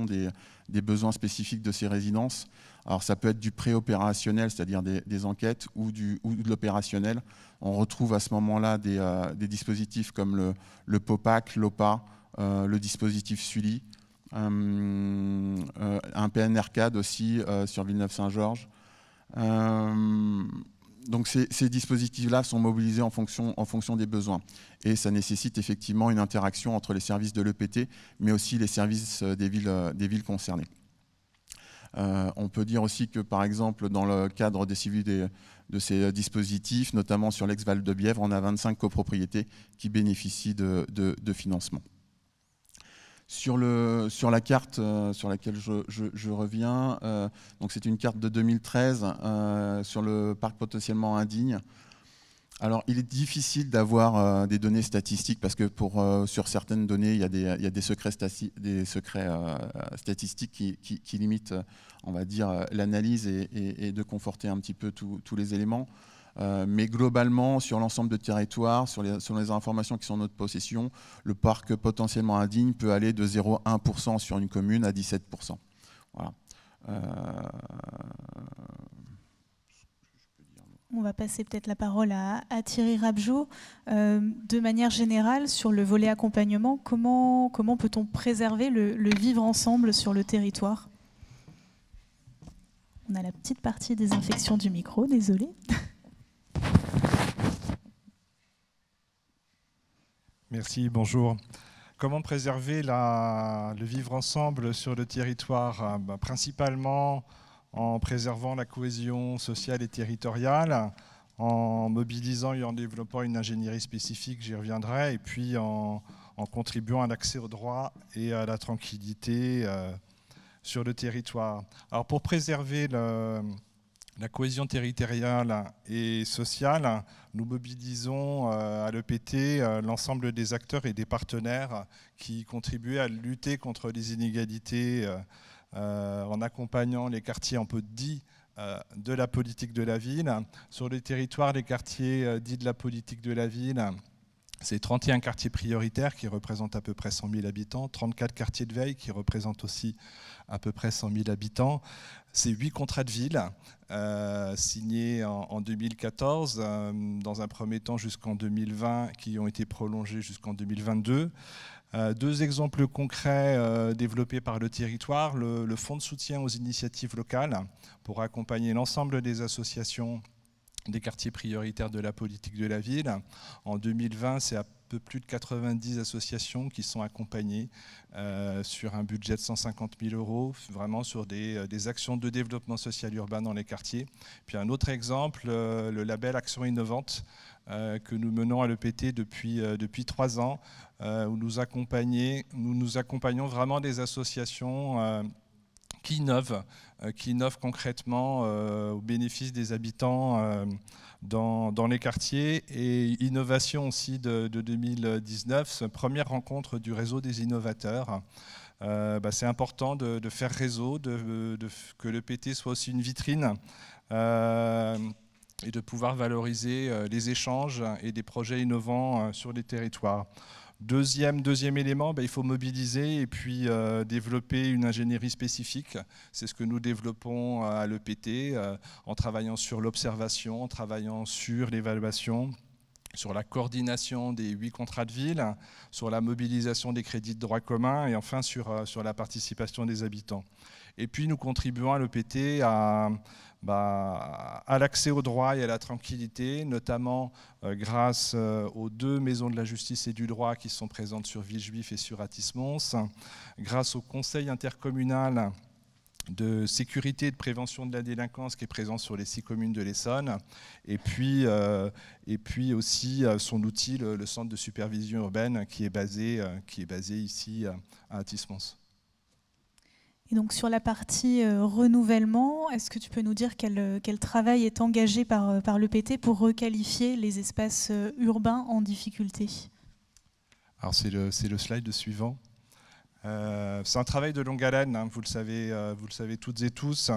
Speaker 13: des besoins spécifiques de ces résidences. Alors ça peut être du préopérationnel, c'est-à-dire des enquêtes, ou de l'opérationnel. On retrouve à ce moment-là des dispositifs comme le POPAC, l'OPA, le dispositif SULI, un PNR-CAD aussi sur Villeneuve-Saint-Georges. Donc ces dispositifs-là sont mobilisés en fonction des besoins. Et ça nécessite effectivement une interaction entre les services de l'EPT, mais aussi les services des villes concernées. On peut dire aussi que, par exemple, dans le cadre des suivis de ces dispositifs, notamment sur l'ex-Val de Bièvre, on a 25 copropriétés qui bénéficient de financement. Sur la carte sur laquelle je reviens, donc c'est une carte de 2013 sur le parc potentiellement indigne. Alors, il est difficile d'avoir des données statistiques parce que sur certaines données, il y a des secrets statistiques qui limitent, on va dire, l'analyse et de conforter un petit peu tous les éléments. Mais globalement, sur l'ensemble de territoire, sur les informations qui sont en notre possession, le parc potentiellement indigne peut aller de 0,1% sur une commune à 17%. Voilà.
Speaker 2: On va passer peut-être la parole à Thierry Rabjot. De manière générale, sur le volet accompagnement, comment peut-on préserver le vivre ensemble sur le territoire? On a la petite partie désinfection du micro, désolé.
Speaker 14: Merci, bonjour. Comment préserver le vivre ensemble sur le territoire? Principalement en préservant la cohésion sociale et territoriale, en mobilisant et en développant une ingénierie spécifique, j'y reviendrai, et puis en contribuant à l'accès au droit et à la tranquillité sur le territoire. Alors pour préserver la cohésion territoriale et sociale, nous mobilisons à l'EPT l'ensemble des acteurs et des partenaires qui contribuent à lutter contre les inégalités en accompagnant les quartiers un peu dits de la politique de la ville. Sur le territoire, les quartiers dits de la politique de la ville, c'est 31 quartiers prioritaires qui représentent à peu près 100 000 habitants, 34 quartiers de veille qui représentent aussi à peu près 100 000 habitants. C'est 8 contrats de ville signés en 2014, dans un premier temps jusqu'en 2020, qui ont été prolongés jusqu'en 2022. Deux exemples concrets développés par le territoire, le fonds de soutien aux initiatives locales pour accompagner l'ensemble des associations des quartiers prioritaires de la politique de la ville. En 2020, c'est un peu plus de 90 associations qui sont accompagnées sur un budget de 150 000 €, vraiment sur des actions de développement social urbain dans les quartiers. Puis un autre exemple, le label Action Innovante, que nous menons à l'EPT depuis 3 ans, où nous accompagnons vraiment des associations qui innovent concrètement au bénéfice des habitants dans les quartiers. Et innovation aussi de 2019, première rencontre du réseau des innovateurs. C'est important de faire réseau, que l'EPT soit aussi une vitrine et de pouvoir valoriser les échanges et des projets innovants sur les territoires. Deuxième élément, il faut mobiliser et puis développer une ingénierie spécifique. C'est ce que nous développons à l'EPT en travaillant sur l'observation, en travaillant sur l'évaluation, sur la coordination des 8 contrats de ville, sur la mobilisation des crédits de droit commun et enfin sur la participation des habitants. Et puis nous contribuons à l'EPT à l'accès au droit et à la tranquillité, notamment grâce aux 2 maisons de la justice et du droit qui sont présentes sur Villejuif et sur Athis-Mons, grâce au conseil intercommunal de sécurité et de prévention de la délinquance qui est présent sur les 6 communes de l'Essonne, et puis aussi son outil, le centre de supervision urbaine qui est basé ici à Athis-Mons.
Speaker 2: Et donc sur la partie renouvellement, est-ce que tu peux nous dire quel travail est engagé par l'EPT pour requalifier les espaces urbains en difficulté? Alors
Speaker 14: c'est le slide suivant. C'est un travail de longue haleine, hein, vous le savez toutes et tous,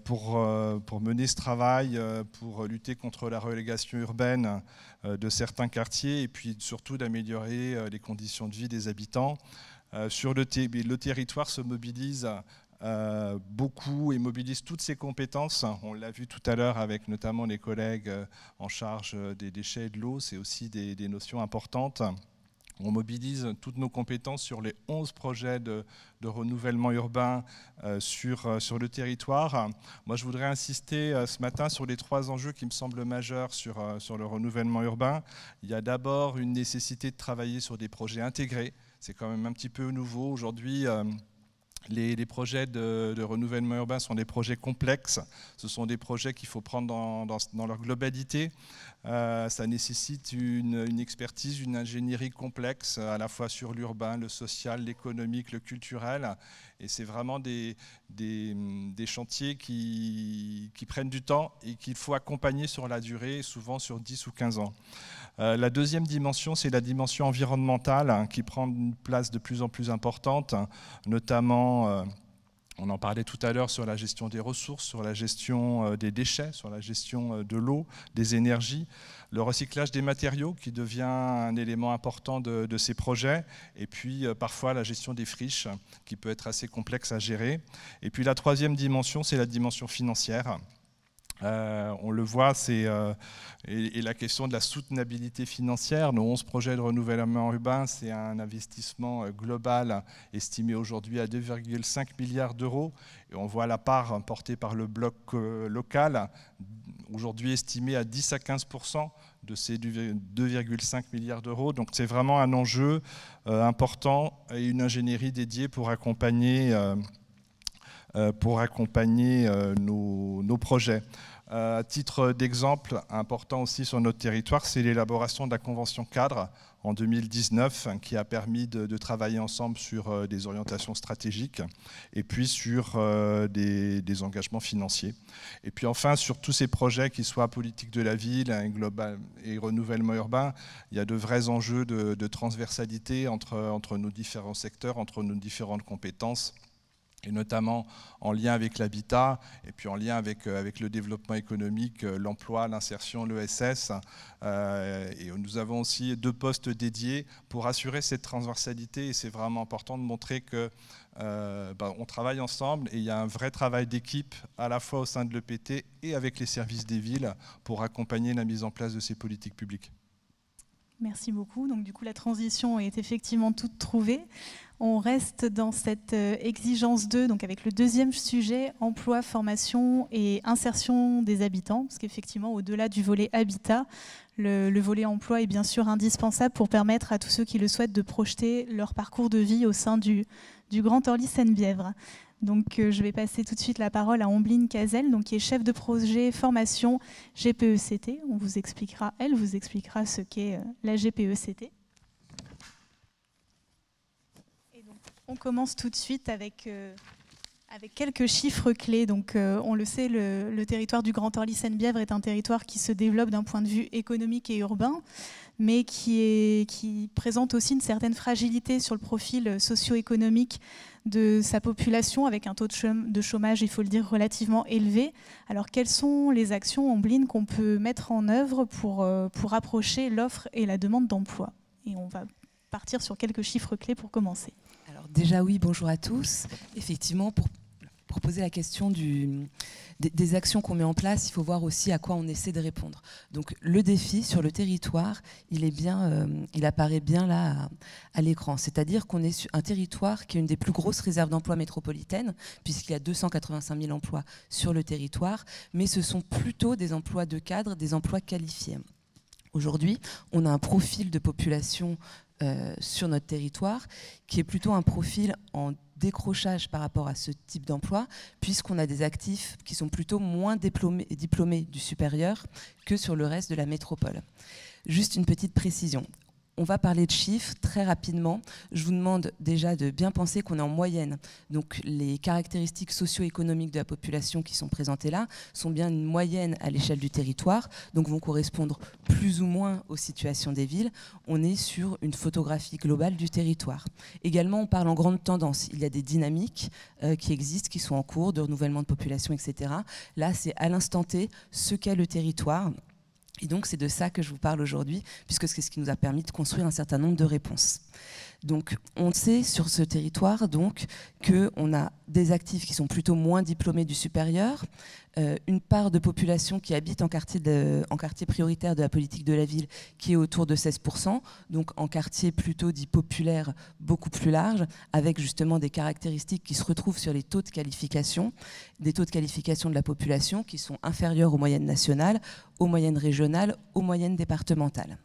Speaker 14: pour mener ce travail, pour lutter contre la relégation urbaine de certains quartiers et puis surtout d'améliorer les conditions de vie des habitants. Sur le territoire se mobilise beaucoup et mobilise toutes ses compétences. On l'a vu tout à l'heure avec notamment les collègues en charge des déchets et de l'eau, c'est aussi des notions importantes. On mobilise toutes nos compétences sur les 11 projets de renouvellement urbain sur le territoire. Moi, je voudrais insister ce matin sur les 3 enjeux qui me semblent majeurs sur le renouvellement urbain. Il y a d'abord une nécessité de travailler sur des projets intégrés. C'est quand même un petit peu nouveau. Aujourd'hui, les projets de renouvellement urbain sont des projets complexes. Ce sont des projets qu'il faut prendre dans leur globalité. Ça nécessite une expertise, une ingénierie complexe, à la fois sur l'urbain, le social, l'économique, le culturel. Et c'est vraiment des chantiers qui prennent du temps et qu'il faut accompagner sur la durée, souvent sur 10 ou 15 ans. La deuxième dimension, c'est la dimension environnementale qui prend une place de plus en plus importante, notamment, on en parlait tout à l'heure, sur la gestion des ressources, sur la gestion des déchets, sur la gestion de l'eau, des énergies, le recyclage des matériaux qui devient un élément important de ces projets, et puis parfois la gestion des friches qui peut être assez complexe à gérer. Et puis la troisième dimension, c'est la dimension financière. On le voit, c'est la question de la soutenabilité financière. Nos 11 projets de renouvellement urbain, c'est un investissement global estimé aujourd'hui à 2,5 milliards d'euros. Et on voit la part portée par le bloc local, aujourd'hui estimée à 10 à 15% de ces 2,5 milliards d'euros. Donc c'est vraiment un enjeu important et une ingénierie dédiée pour accompagner nos projets. À titre d'exemple important aussi sur notre territoire, c'est l'élaboration de la convention cadre en 2019 qui a permis de travailler ensemble sur des orientations stratégiques et puis sur des engagements financiers. Et puis enfin, sur tous ces projets qui soient politique de la ville, global et renouvellement urbain, il y a de vrais enjeux de transversalité entre nos différents secteurs, entre nos différentes compétences. et notamment en lien avec l'habitat, et puis en lien avec le développement économique, l'emploi, l'insertion, l'ESS. Et nous avons aussi 2 postes dédiés pour assurer cette transversalité, et c'est vraiment important de montrer que on travaille ensemble, et il y a un vrai travail d'équipe à la fois au sein de l'EPT et avec les services des villes pour accompagner la mise en place de ces politiques publiques.
Speaker 2: Merci beaucoup. Donc du coup, la transition est effectivement toute trouvée. On reste dans cette exigence 2, donc avec le 2e sujet, emploi, formation et insertion des habitants, parce qu'effectivement, au-delà du volet habitat, le volet emploi est bien sûr indispensable pour permettre à tous ceux qui le souhaitent de projeter leur parcours de vie au sein du Grand Orly Seine-Bièvre. Donc je vais passer tout de suite la parole à Ombline Cazel, donc qui est chef de projet formation GPECT. Elle vous expliquera ce qu'est la GPECT. Et donc, on commence tout de suite avec quelques chiffres clés. Donc, on le sait, le territoire du Grand Orly Seine-Bièvre est un territoire qui se développe d'un point de vue économique et urbain, mais qui présente aussi une certaine fragilité sur le profil socio-économique de sa population, avec un taux de chômage, il faut le dire, relativement élevé. Alors, quelles sont les actions, Ombline, qu'on peut mettre en œuvre pour rapprocher l'offre et la demande d'emploi? Et on va partir sur quelques chiffres clés pour commencer.
Speaker 15: Alors déjà, oui, bonjour à tous. Effectivement, pour poser la question des actions qu'on met en place, il faut voir aussi à quoi on essaie de répondre. Donc le défi sur le territoire, il apparaît bien là à l'écran. C'est-à-dire qu'on est sur un territoire qui est une des plus grosses réserves d'emplois métropolitaines, puisqu'il y a 285 000 emplois sur le territoire, mais ce sont plutôt des emplois de cadre, des emplois qualifiés. Aujourd'hui, on a un profil de population sur notre territoire qui est plutôt un profil en décrochage par rapport à ce type d'emploi, puisqu'on a des actifs qui sont plutôt moins diplômés du supérieur que sur le reste de la métropole. Juste une petite précision. On va parler de chiffres très rapidement. Je vous demande déjà de bien penser qu'on est en moyenne. Donc les caractéristiques socio-économiques de la population qui sont présentées là sont bien une moyenne à l'échelle du territoire, donc vont correspondre plus ou moins aux situations des villes. On est sur une photographie globale du territoire. Également, on parle en grande tendance. Il y a des dynamiques qui existent, qui sont en cours, de renouvellement de population, etc. Là, c'est à l'instant T ce qu'est le territoire. Et donc, c'est de ça que je vous parle aujourd'hui, puisque c'est ce qui nous a permis de construire un certain nombre de réponses. Donc, on sait sur ce territoire qu'on a des actifs qui sont plutôt moins diplômés du supérieur, une part de population qui habite en quartier prioritaire de la politique de la ville qui est autour de 16%, donc en quartier plutôt dit populaire, beaucoup plus large, avec justement des caractéristiques qui se retrouvent sur les taux de qualification, des taux de qualification de la population qui sont inférieurs aux moyennes nationales, aux moyennes régionales, aux moyennes départementales.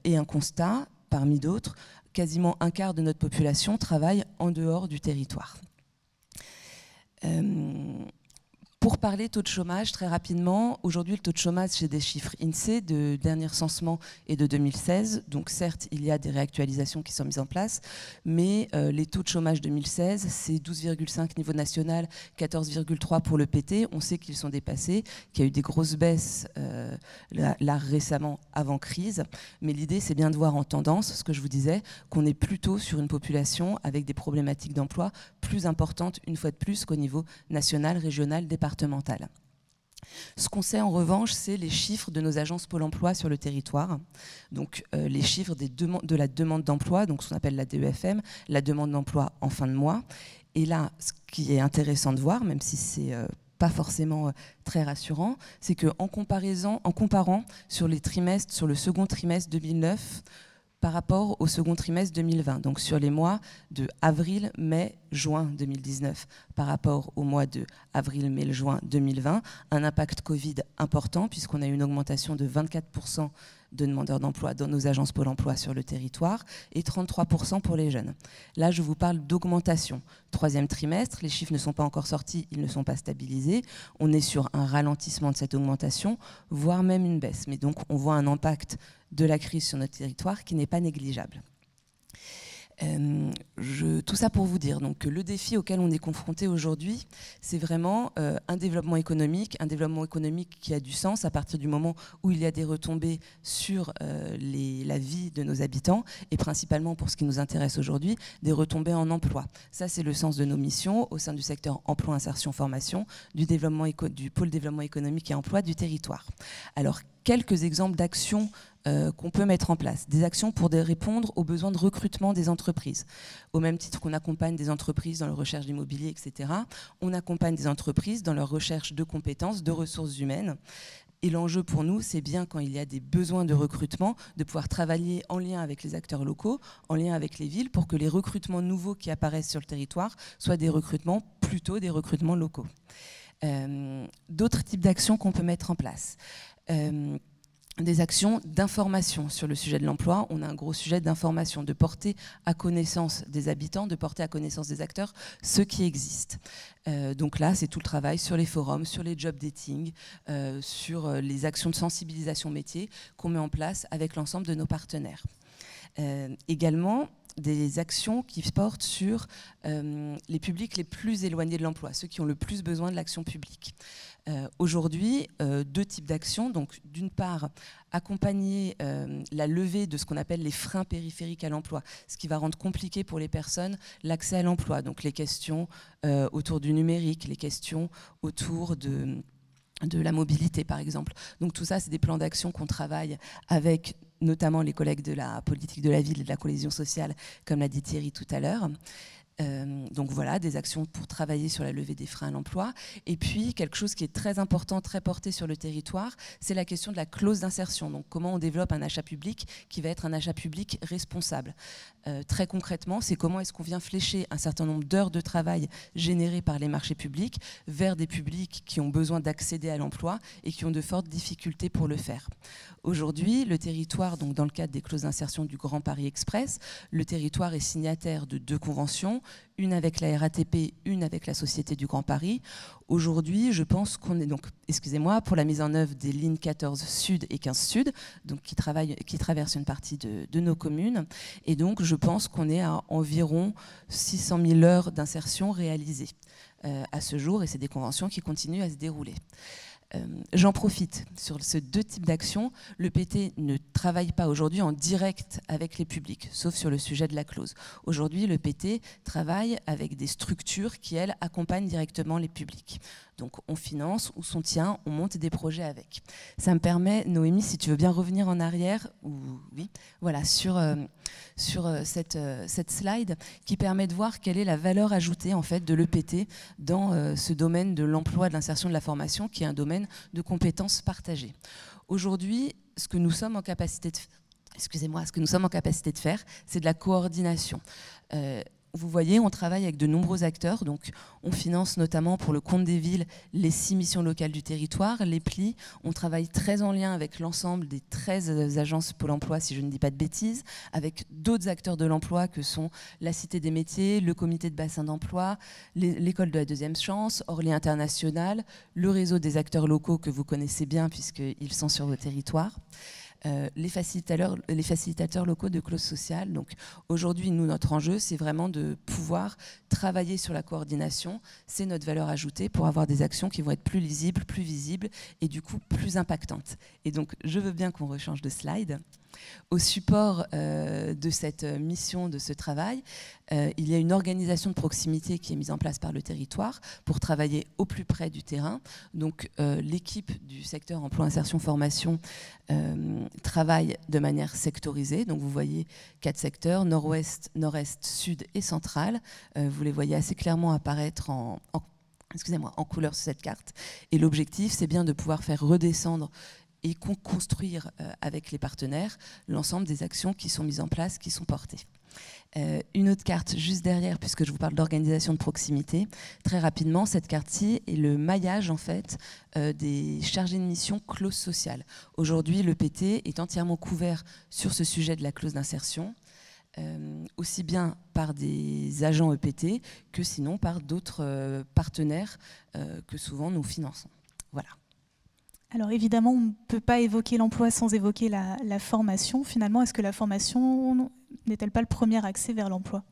Speaker 15: Et un constat, parmi d'autres, quasiment un quart de notre population travaille en dehors du territoire. Pour parler taux de chômage, très rapidement, aujourd'hui le taux de chômage, c'est des chiffres INSEE de dernier recensement et de 2016. Donc certes, il y a des réactualisations qui sont mises en place, mais les taux de chômage 2016, c'est 12,5 niveau national, 14,3 pour le PT. On sait qu'ils sont dépassés, qu'il y a eu des grosses baisses là récemment avant crise. Mais l'idée, c'est bien de voir en tendance, ce que je vous disais, qu'on est plutôt sur une population avec des problématiques d'emploi plus importantes, une fois de plus, qu'au niveau national, régional, départemental. Ce qu'on sait en revanche, c'est les chiffres de nos agences Pôle emploi sur le territoire. Donc les chiffres de la demande d'emploi, donc ce qu'on appelle la DEFM, la demande d'emploi en fin de mois. Et là, ce qui est intéressant de voir, même si c'est pas forcément très rassurant, c'est qu'en comparant sur les trimestres, sur le second trimestre 2009, par rapport au second trimestre 2020, donc sur les mois de avril, mai, juin 2019, par rapport au mois de avril, mai, juin 2020, un impact Covid important, puisqu'on a eu une augmentation de 24% de demandeurs d'emploi dans nos agences Pôle emploi sur le territoire et 33% pour les jeunes. Là, je vous parle d'augmentation. Troisième trimestre, les chiffres ne sont pas encore sortis, ils ne sont pas stabilisés. On est sur un ralentissement de cette augmentation, voire même une baisse. Mais donc, on voit un impact de la crise sur notre territoire qui n'est pas négligeable. Tout ça pour vous dire donc, que le défi auquel on est confronté aujourd'hui, c'est vraiment un développement économique qui a du sens à partir du moment où il y a des retombées sur la vie de nos habitants et principalement pour ce qui nous intéresse aujourd'hui, des retombées en emploi. Ça, c'est le sens de nos missions au sein du secteur emploi, insertion, formation, du pôle développement économique et emploi du territoire. Alors, quelques exemples d'actions qu'on peut mettre en place. Des actions pour répondre aux besoins de recrutement des entreprises. Au même titre qu'on accompagne des entreprises dans leur recherche d'immobilier, etc., on accompagne des entreprises dans leur recherche de compétences, de ressources humaines. Et l'enjeu pour nous, c'est bien quand il y a des besoins de recrutement, de pouvoir travailler en lien avec les acteurs locaux, en lien avec les villes, pour que les recrutements nouveaux qui apparaissent sur le territoire soient des recrutements, plutôt des recrutements locaux. D'autres types d'actions qu'on peut mettre en place. Des actions d'information sur le sujet de l'emploi. On a un gros sujet d'information, de porter à connaissance des habitants, de porter à connaissance des acteurs ce qui existe. Donc là, c'est tout le travail sur les forums, sur les job dating, sur les actions de sensibilisation métier qu'on met en place avec l'ensemble de nos partenaires. Également, des actions qui portent sur les publics les plus éloignés de l'emploi, ceux qui ont le plus besoin de l'action publique. Aujourd'hui, deux types d'actions. Donc, d'une part, accompagner la levée de ce qu'on appelle les freins périphériques à l'emploi, ce qui va rendre compliqué pour les personnes l'accès à l'emploi. Donc, les questions autour du numérique, les questions autour de la mobilité, par exemple. Donc, tout ça, c'est des plans d'action qu'on travaille avec notamment les collègues de la politique de la ville et de la cohésion sociale, comme l'a dit Thierry tout à l'heure. Donc voilà, des actions pour travailler sur la levée des freins à l'emploi. Et puis, quelque chose qui est très important, très porté sur le territoire, c'est la question de la clause d'insertion. Donc, comment on développe un achat public qui va être un achat public responsable. Très concrètement, c'est comment est-ce qu'on vient flécher un certain nombre d'heures de travail générées par les marchés publics vers des publics qui ont besoin d'accéder à l'emploi et qui ont de fortes difficultés pour le faire. Aujourd'hui, le territoire, donc dans le cadre des clauses d'insertion du Grand Paris Express, le territoire est signataire de 2 conventions, une avec la RATP, une avec la Société du Grand Paris. Aujourd'hui, je pense qu'on est donc, excusez-moi, pour la mise en œuvre des lignes 14 Sud et 15 Sud, donc qui traversent une partie de nos communes. Et donc, je pense qu'on est à environ 600 000 heures d'insertion réalisées à ce jour, et c'est des conventions qui continuent à se dérouler. J'en profite sur ces 2 types d'actions. Le PT ne travaille pas aujourd'hui en direct avec les publics, sauf sur le sujet de la clause. Aujourd'hui, le PT travaille avec des structures qui, elles, accompagnent directement les publics. Donc on finance, on soutient, on monte des projets avec. Ça me permet, Noémie, si tu veux bien revenir en arrière, oui, voilà, sur cette slide qui permet de voir quelle est la valeur ajoutée en fait, de l'EPT dans ce domaine de l'emploi, de l'insertion, de la formation, qui est un domaine de compétences partagées. Aujourd'hui, ce que nous sommes en capacité de faire, c'est de la coordination. Vous voyez, on travaille avec de nombreux acteurs, donc on finance notamment pour le compte des villes les 6 missions locales du territoire, les plis. On travaille très en lien avec l'ensemble des 13 agences Pôle emploi, si je ne dis pas de bêtises, avec d'autres acteurs de l'emploi que sont la Cité des métiers, le comité de bassin d'emploi, l'école de la deuxième chance, Orly International, le réseau des acteurs locaux que vous connaissez bien puisqu'ils sont sur vos territoires. Les facilitateurs locaux de clauses sociales. Donc aujourd'hui, nous, notre enjeu, c'est vraiment de pouvoir travailler sur la coordination. C'est notre valeur ajoutée pour avoir des actions qui vont être plus lisibles, plus visibles et du coup plus impactantes. Et donc, je veux bien qu'on rechange de slide. Au support de cette mission, de ce travail, il y a une organisation de proximité qui est mise en place par le territoire pour travailler au plus près du terrain. Donc l'équipe du secteur emploi, insertion, formation travaille de manière sectorisée. Donc vous voyez 4 secteurs, nord-ouest, nord-est, sud et central. Vous les voyez assez clairement apparaître en couleur sur cette carte. Et l'objectif, c'est bien de pouvoir faire redescendre et construire avec les partenaires l'ensemble des actions qui sont mises en place, qui sont portées. Une autre carte juste derrière, puisque je vous parle d'organisation de proximité. Très rapidement, cette carte-ci est le maillage en fait, des chargés de mission clause sociale. Aujourd'hui, le PT est entièrement couvert sur ce sujet de la clause d'insertion. Aussi bien par des agents EPT que sinon par d'autres partenaires que souvent nous finançons. Voilà.
Speaker 2: Alors évidemment, on ne peut pas évoquer l'emploi sans évoquer la formation. Finalement, est-ce que la formation n'est-elle pas le premier accès vers l'emploi ?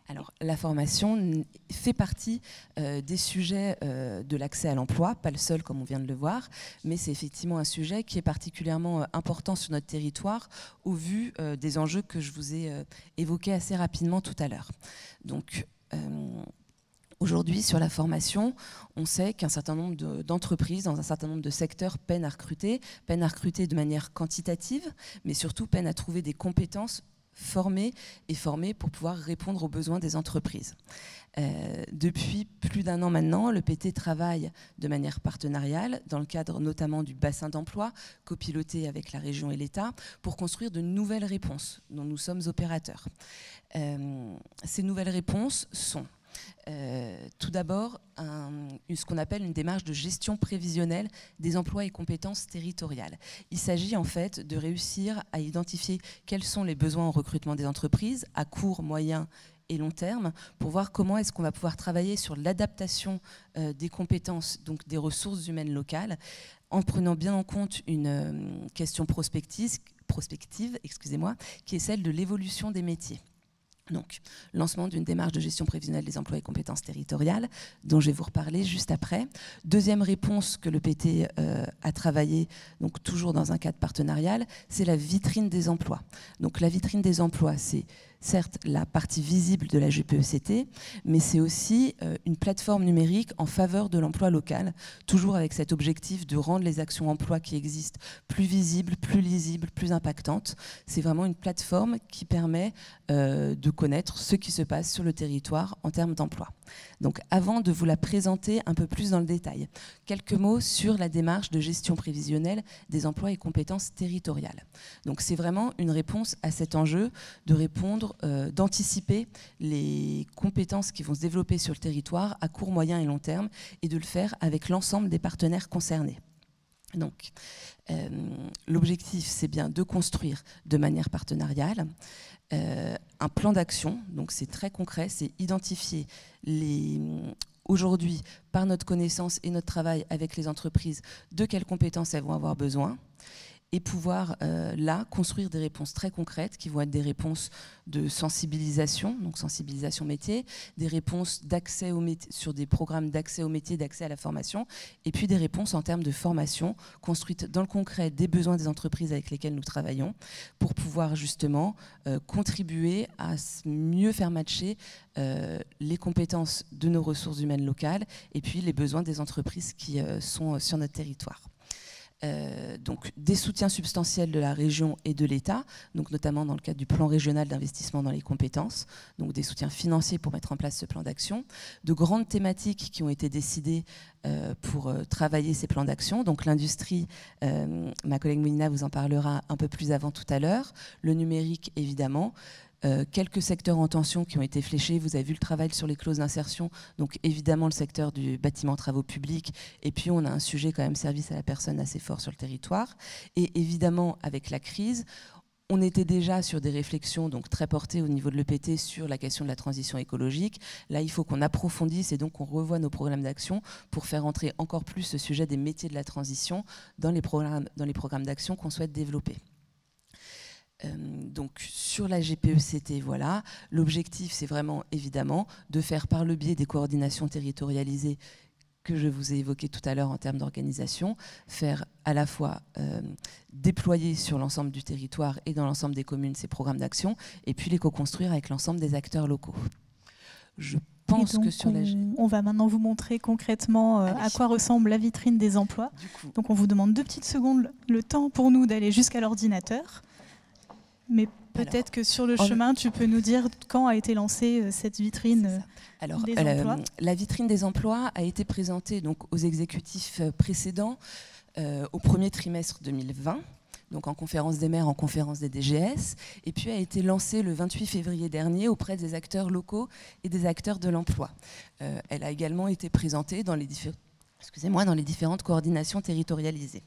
Speaker 15: Alors, la formation fait partie des sujets de l'accès à l'emploi, pas le seul comme on vient de le voir, mais c'est effectivement un sujet qui est particulièrement important sur notre territoire au vu des enjeux que je vous ai évoqués assez rapidement tout à l'heure. Donc, aujourd'hui, sur la formation, on sait qu'un certain nombre d'entreprises dans un certain nombre de secteurs peinent à recruter de manière quantitative, mais surtout peinent à trouver des compétences formés pour pouvoir répondre aux besoins des entreprises. Depuis plus d'1 an maintenant, le PT travaille de manière partenariale, dans le cadre notamment du bassin d'emploi, copiloté avec la région et l'État, pour construire de nouvelles réponses dont nous sommes opérateurs. Ces nouvelles réponses sont tout d'abord ce qu'on appelle une démarche de gestion prévisionnelle des emplois et compétences territoriales. Il s'agit en fait de réussir à identifier quels sont les besoins en recrutement des entreprises à court, moyen et long terme pour voir comment est-ce qu'on va pouvoir travailler sur l'adaptation des compétences, donc des ressources humaines locales, en prenant bien en compte une question prospective, qui est celle de l'évolution des métiers. Donc, lancement d'une démarche de gestion prévisionnelle des emplois et compétences territoriales, dont je vais vous reparler juste après. Deuxième réponse que le PT a travaillé, donc toujours dans un cadre partenarial, c'est la vitrine des emplois. Donc la vitrine des emplois, c'est certes la partie visible de la GPECT, mais c'est aussi une plateforme numérique en faveur de l'emploi local, toujours avec cet objectif de rendre les actions emploi qui existent plus visibles, plus lisibles, plus impactantes. C'est vraiment une plateforme qui permet de connaître ce qui se passe sur le territoire en termes d'emploi. Donc avant de vous la présenter un peu plus dans le détail, quelques mots sur la démarche de gestion prévisionnelle des emplois et compétences territoriales. Donc c'est vraiment une réponse à cet enjeu de répondre, d'anticiper les compétences qui vont se développer sur le territoire à court, moyen et long terme et de le faire avec l'ensemble des partenaires concernés. Donc, l'objectif, c'est bien de construire de manière partenariale un plan d'action. Donc, c'est très concret, c'est identifier aujourd'hui, par notre connaissance et notre travail avec les entreprises, de quelles compétences elles vont avoir besoin et pouvoir là construire des réponses très concrètes qui vont être des réponses de sensibilisation, donc sensibilisation métier, des réponses d'accès au métier, sur des programmes d'accès au métier, d'accès à la formation, et puis des réponses en termes de formation construites dans le concret des besoins des entreprises avec lesquelles nous travaillons pour pouvoir justement contribuer à mieux faire matcher les compétences de nos ressources humaines locales et puis les besoins des entreprises qui sont sur notre territoire. Donc des soutiens substantiels de la région et de l'État, donc notamment dans le cadre du plan régional d'investissement dans les compétences, donc des soutiens financiers pour mettre en place ce plan d'action, de grandes thématiques qui ont été décidées pour travailler ces plans d'action, donc l'industrie, ma collègue Mélina vous en parlera un peu plus avant tout à l'heure, le numérique évidemment, quelques secteurs en tension qui ont été fléchés. Vous avez vu le travail sur les clauses d'insertion, donc évidemment le secteur du bâtiment travaux publics, et puis on a un sujet quand même service à la personne assez fort sur le territoire. Et évidemment, avec la crise, on était déjà sur des réflexions donc très portées au niveau de l'EPT sur la question de la transition écologique. Là, il faut qu'on approfondisse et donc on revoie nos programmes d'action pour faire entrer encore plus ce sujet des métiers de la transition dans les programmes d'action qu'on souhaite développer. Donc sur la GPECT, voilà, l'objectif c'est vraiment évidemment de faire par le biais des coordinations territorialisées que je vous ai évoquées tout à l'heure en termes d'organisation, faire à la fois déployer sur l'ensemble du territoire et dans l'ensemble des communes ces programmes d'action et puis les co-construire avec l'ensemble des acteurs locaux. Je pense que sur
Speaker 2: on va maintenant vous montrer concrètement à quoi ressemble la vitrine des emplois. Donc on vous demande 2 petites secondes, le temps pour nous d'aller jusqu'à l'ordinateur. Mais peut-être que sur le chemin, tu peux nous dire quand a été lancée cette vitrine des emplois.
Speaker 15: La vitrine des emplois a été présentée donc, aux exécutifs précédents au premier trimestre 2020, donc en conférence des maires, en conférence des DGS, et puis a été lancée le 28 février dernier auprès des acteurs locaux et des acteurs de l'emploi. Elle a également été présentée dans les différentes coordinations territorialisées.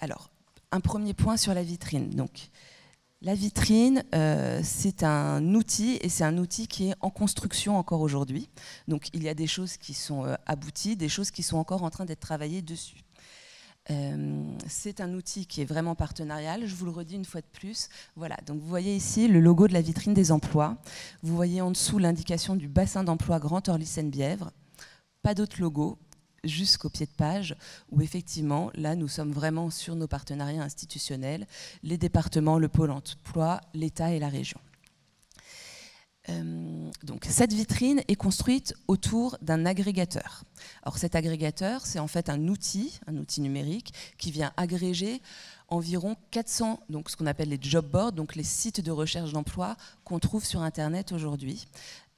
Speaker 15: Alors, un premier point sur la vitrine. Donc, la vitrine, c'est un outil et c'est un outil qui est en construction encore aujourd'hui. Donc, il y a des choses qui sont abouties, des choses qui sont encore en train d'être travaillées dessus. C'est un outil qui est vraiment partenarial, je vous le redis une fois de plus. Voilà, donc vous voyez ici le logo de la vitrine des emplois. Vous voyez en dessous l'indication du bassin d'emploi Grand Orly-Seine-Bièvre. Pas d'autre logo, jusqu'au pied de page, où effectivement, là, nous sommes vraiment sur nos partenariats institutionnels, les départements, le pôle emploi, l'État et la région. Donc, cette vitrine est construite autour d'un agrégateur. Alors, cet agrégateur, c'est en fait un outil numérique qui vient agréger environ 400, donc ce qu'on appelle les job boards, donc les sites de recherche d'emploi qu'on trouve sur Internet aujourd'hui,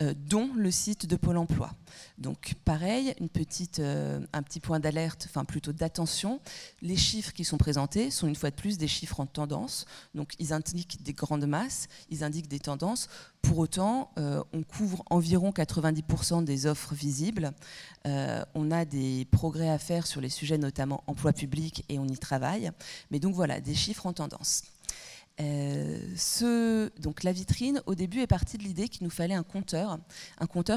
Speaker 15: dont le site de Pôle emploi. Donc pareil, un petit point d'alerte, enfin plutôt d'attention, les chiffres qui sont présentés sont une fois de plus des chiffres en tendance, donc ils indiquent des grandes masses, ils indiquent des tendances. Pour autant, on couvre environ 90% des offres visibles. On a des progrès à faire sur les sujets notamment emploi public et on y travaille. Mais donc voilà, des chiffres en tendance. Donc la vitrine, au début, est partie de l'idée qu'il nous fallait un compteur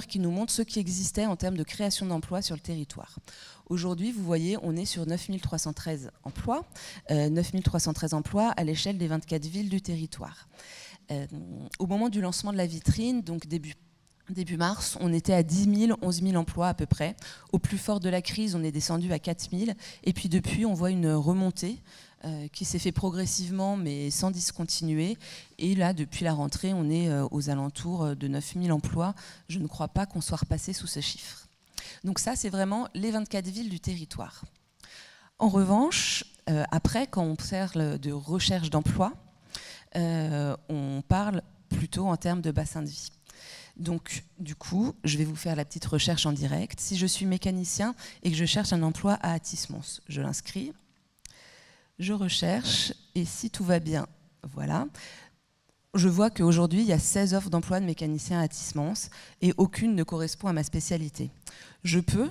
Speaker 15: qui nous montre ce qui existait en termes de création d'emplois sur le territoire. Aujourd'hui, vous voyez, on est sur 9313 emplois, 9313 emplois à l'échelle des 24 villes du territoire. Au moment du lancement de la vitrine, donc début mars, on était à 10 000, 11 000 emplois à peu près. Au plus fort de la crise, on est descendu à 4 000. Et puis depuis, on voit une remontée qui s'est fait progressivement, mais sans discontinuer. Et là, depuis la rentrée, on est aux alentours de 9 000 emplois. Je ne crois pas qu'on soit repassé sous ce chiffre. Donc ça, c'est vraiment les 24 villes du territoire. En revanche, après, quand on parle de recherche d'emploi, on parle plutôt en termes de bassin de vie. Donc, du coup, je vais vous faire la petite recherche en direct. Si je suis mécanicien et que je cherche un emploi à Athis-Mons, je l'inscris, je recherche, et si tout va bien, voilà, je vois qu'aujourd'hui, il y a 16 offres d'emploi de mécanicien à Athis-Mons et aucune ne correspond à ma spécialité. Je peux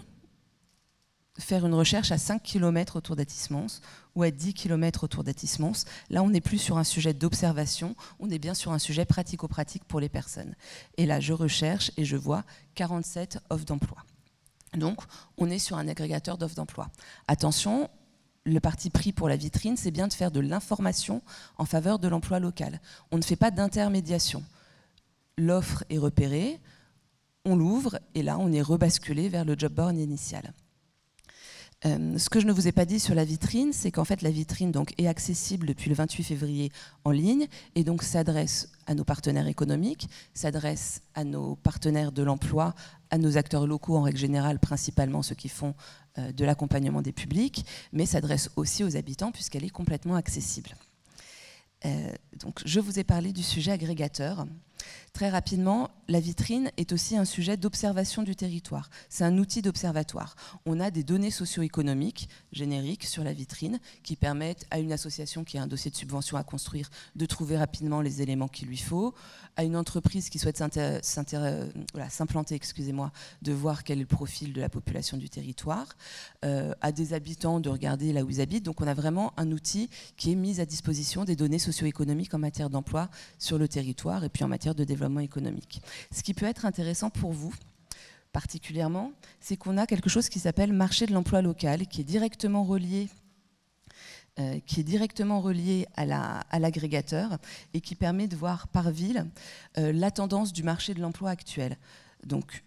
Speaker 15: faire une recherche à 5 km autour d'Athis-Mons ou à 10 km autour d'Athis-Mons. Là, on n'est plus sur un sujet d'observation, on est bien sur un sujet pratico-pratique pour les personnes. Et là, je recherche et je vois 47 offres d'emploi. Donc, on est sur un agrégateur d'offres d'emploi. Attention, le parti pris pour la vitrine, c'est bien de faire de l'information en faveur de l'emploi local. On ne fait pas d'intermédiation. L'offre est repérée, on l'ouvre et là, on est rebasculé vers le job board initial. Ce que je ne vous ai pas dit sur la vitrine, c'est qu'en fait la vitrine donc, est accessible depuis le 28 février en ligne et donc s'adresse à nos partenaires économiques, s'adresse à nos partenaires de l'emploi, à nos acteurs locaux en règle générale, principalement ceux qui font de l'accompagnement des publics, mais s'adresse aussi aux habitants puisqu'elle est complètement accessible. Donc, je vous ai parlé du sujet agrégateur. Très rapidement, la vitrine est aussi un sujet d'observation du territoire. C'est un outil d'observatoire. On a des données socio-économiques génériques sur la vitrine qui permettent à une association qui a un dossier de subvention à construire de trouver rapidement les éléments qu'il lui faut, à une entreprise qui souhaite s'implanter, de voir quel est le profil de la population du territoire, à des habitants de regarder là où ils habitent. Donc on a vraiment un outil qui est mis à disposition des données socio-économiques en matière d'emploi sur le territoire et puis en matière de développement économique. Ce qui peut être intéressant pour vous, particulièrement, c'est qu'on a quelque chose qui s'appelle marché de l'emploi local, qui est directement relié à l'agrégateur et qui permet de voir par ville la tendance du marché de l'emploi actuel. Donc